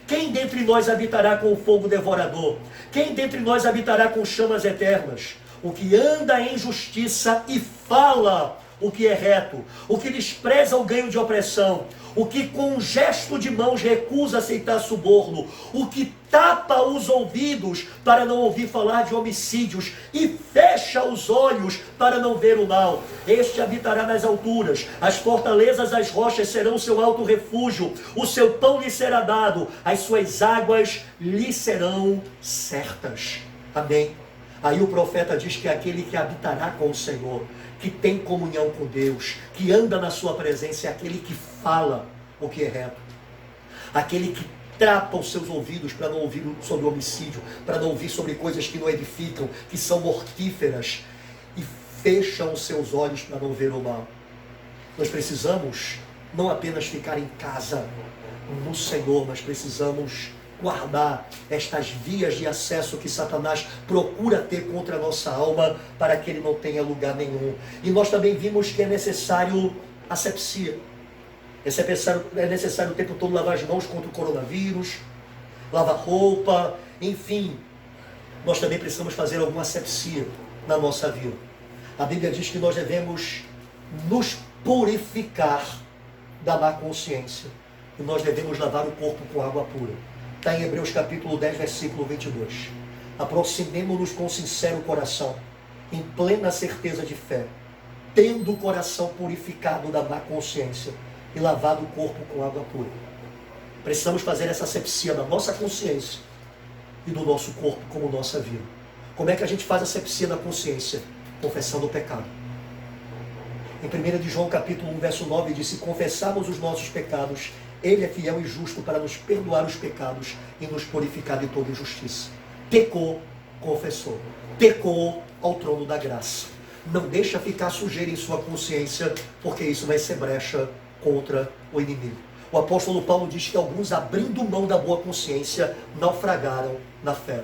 quem dentre nós habitará com o fogo devorador? Quem dentre nós habitará com chamas eternas? O que anda em justiça e fala o que é reto, o que despreza o ganho de opressão, o que com um gesto de mãos recusa aceitar suborno, o que tapa os ouvidos para não ouvir falar de homicídios e fecha os olhos para não ver o mal. Este habitará nas alturas, as fortalezas, as rochas serão o seu alto refúgio, o seu pão lhe será dado, as suas águas lhe serão certas. Amém. Aí o profeta diz que aquele que habitará com o Senhor, que tem comunhão com Deus, que anda na sua presença, é aquele que fala o que é reto. Aquele que tapa os seus ouvidos para não ouvir sobre homicídio, para não ouvir sobre coisas que não edificam, que são mortíferas, e fecha os seus olhos para não ver o mal. Nós precisamos não apenas ficar em casa no Senhor, mas precisamos guardar estas vias de acesso que Satanás procura ter contra a nossa alma, para que ele não tenha lugar nenhum. E nós também vimos que é necessário asepsia. É necessário o tempo todo lavar as mãos contra o coronavírus, lavar roupa, enfim. Nós também precisamos fazer alguma asepsia na nossa vida. A Bíblia diz que nós devemos nos purificar da má consciência. E nós devemos lavar o corpo com água pura. Está em Hebreus capítulo 10, versículo 22. Aproximemo-nos com sincero coração, em plena certeza de fé, tendo o coração purificado da má consciência e lavado o corpo com água pura. Precisamos fazer essa asepsia da nossa consciência e do nosso corpo como nossa vida. Como é que a gente faz a asepsia da consciência? Confessando o pecado. Em 1 de João capítulo 1, verso 9, diz: se confessarmos os nossos pecados, Ele é fiel e justo para nos perdoar os pecados e nos purificar de toda injustiça. Pecou, confessou. Pecou ao trono da graça. Não deixa ficar sujeira em sua consciência, porque isso vai ser brecha contra o inimigo. O apóstolo Paulo diz que alguns, abrindo mão da boa consciência, naufragaram na fé.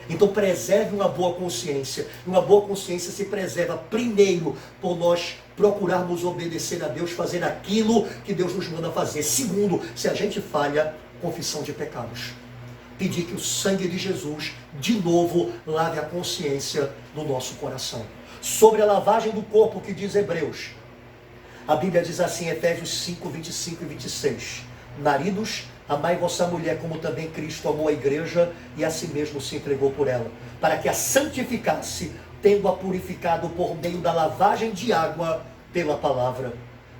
Então preserve uma boa consciência. Uma boa consciência se preserva primeiro por nós procurarmos obedecer a Deus, fazer aquilo que Deus nos manda fazer. Segundo, se a gente falha, confissão de pecados. Pedir que o sangue de Jesus, de novo, lave a consciência do nosso coração. Sobre a lavagem do corpo, que diz Hebreus, a Bíblia diz assim, Efésios 5, 25 e 26. Maridos, amai vossa mulher como também Cristo amou a igreja e a si mesmo se entregou por ela, para que a santificasse, tendo-a purificado por meio da lavagem de água pela palavra.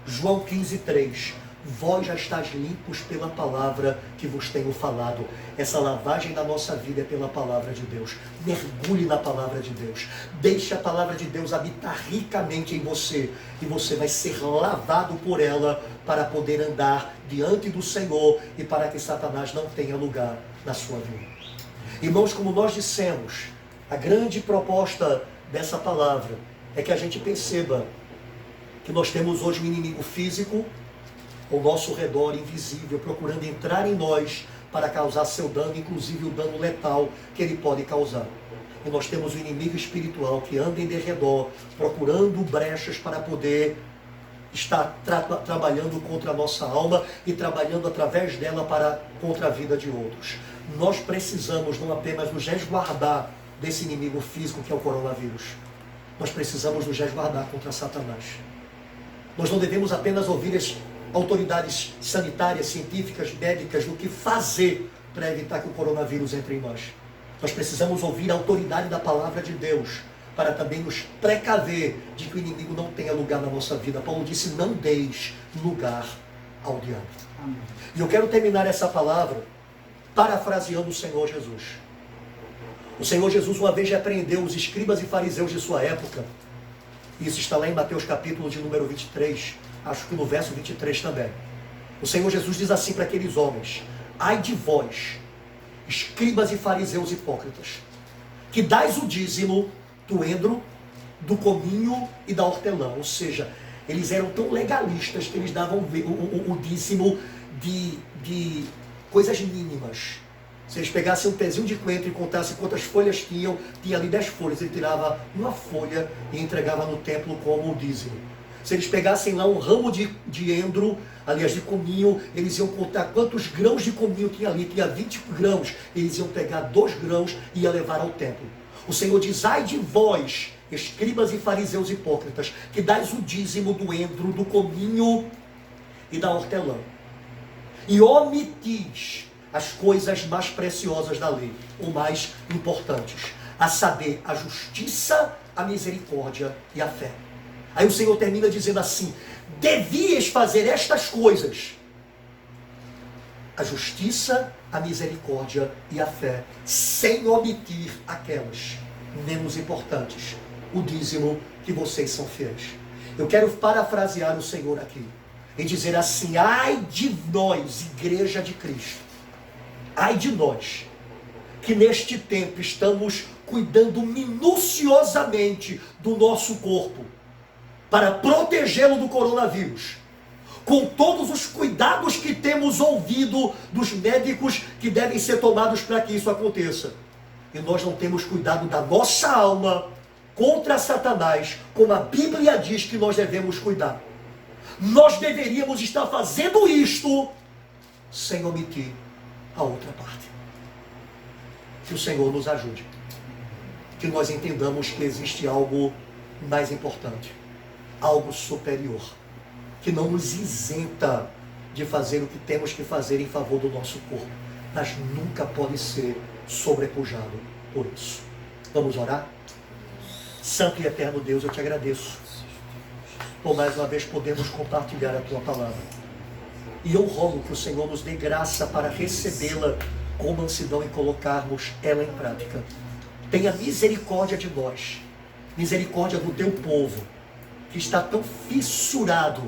João 15, 3. Vós já estáis limpos pela palavra que vos tenho falado. Essa lavagem da nossa vida é pela palavra de Deus. Mergulhe na palavra de Deus. Deixe a palavra de Deus habitar ricamente em você. E você vai ser lavado por ela para poder andar diante do Senhor e para que Satanás não tenha lugar na sua vida. Irmãos, como nós dissemos, a grande proposta dessa palavra é que a gente perceba que nós temos hoje um inimigo físico ao nosso redor, invisível, procurando entrar em nós para causar seu dano, inclusive o dano letal que ele pode causar. E nós temos o inimigo espiritual que anda em derredor, procurando brechas para poder estar trabalhando contra a nossa alma e trabalhando através dela contra a vida de outros. Nós precisamos não apenas nos resguardar desse inimigo físico que é o coronavírus. Nós precisamos nos resguardar contra Satanás. Nós não devemos apenas ouvir as autoridades sanitárias, científicas, médicas, do que fazer para evitar que o coronavírus entre em nós. Nós precisamos ouvir a autoridade da palavra de Deus para também nos precaver de que o inimigo não tenha lugar na nossa vida. Paulo disse, não deis lugar ao diabo. Amém. E eu quero terminar essa palavra parafraseando o Senhor Jesus. O Senhor Jesus uma vez repreendeu os escribas e fariseus de sua época. Isso está lá em Mateus capítulo de número 23, acho que no verso 23 também. O Senhor Jesus diz assim para aqueles homens, ai de vós, escribas e fariseus hipócritas, que dais o dízimo do endro, do cominho e da hortelã. Ou seja, eles eram tão legalistas que eles davam o dízimo de coisas mínimas. Se eles pegassem um pezinho de coentro e contassem quantas folhas tinha ali 10 folhas, ele tirava uma folha e entregava no templo como o dízimo. Se eles pegassem lá um ramo de endro, aliás de cominho, eles iam contar quantos grãos de cominho tinha ali, tinha 20 grãos, eles iam pegar 2 grãos e ia levar ao templo. O Senhor diz, ai de vós, escribas e fariseus hipócritas, que dais o dízimo do endro, do cominho e da hortelã, e omitis as coisas mais preciosas da lei, ou mais importantes, a saber, a justiça, a misericórdia e a fé. Aí o Senhor termina dizendo assim, devias fazer estas coisas, a justiça, a misericórdia e a fé, sem omitir aquelas menos importantes, o dízimo que vocês são fiéis. Eu quero parafrasear o Senhor aqui, e dizer assim, ai de nós, igreja de Cristo, ai de nós, que neste tempo estamos cuidando minuciosamente do nosso corpo, para protegê-lo do coronavírus, com todos os cuidados que temos ouvido dos médicos que devem ser tomados para que isso aconteça. E nós não temos cuidado da nossa alma contra Satanás, como a Bíblia diz que nós devemos cuidar. Nós deveríamos estar fazendo isto sem omitir a outra parte. Que o Senhor nos ajude. Que nós entendamos que existe algo mais importante, algo superior, que não nos isenta de fazer o que temos que fazer em favor do nosso corpo, mas nunca pode ser sobrepujado por isso. Vamos orar? Santo e eterno Deus, eu te agradeço por mais uma vez podermos compartilhar a tua palavra. E eu rogo que o Senhor nos dê graça para recebê-la com mansidão e colocarmos ela em prática. Tenha misericórdia de nós, misericórdia do teu povo, que está tão fissurado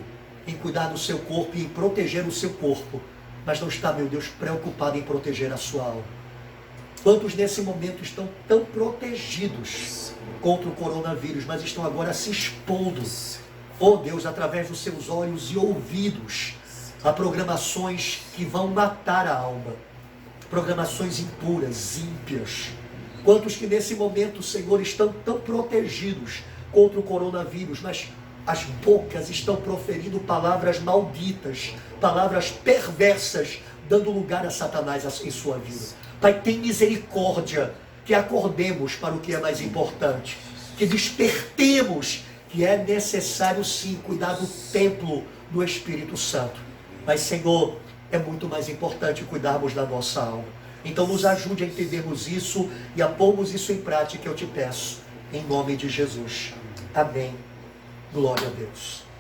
em cuidar do seu corpo e em proteger o seu corpo, mas não está, meu Deus, preocupado em proteger a sua alma. Quantos nesse momento estão tão protegidos contra o coronavírus, mas estão agora se expondo, oh Deus, através dos seus olhos e ouvidos, a programações que vão matar a alma, programações impuras, ímpias, Quantos que nesse momento, Senhor, estão tão protegidos contra o coronavírus, mas as bocas estão proferindo palavras malditas, palavras perversas, dando lugar a Satanás em sua vida. Pai, tem misericórdia, que acordemos para o que é mais importante, que despertemos que é necessário sim cuidar do templo do Espírito Santo. Mas, Senhor, é muito mais importante cuidarmos da nossa alma. Então nos ajude a entendermos isso e a pormos isso em prática, eu te peço, em nome de Jesus. Amém. Glória a Deus.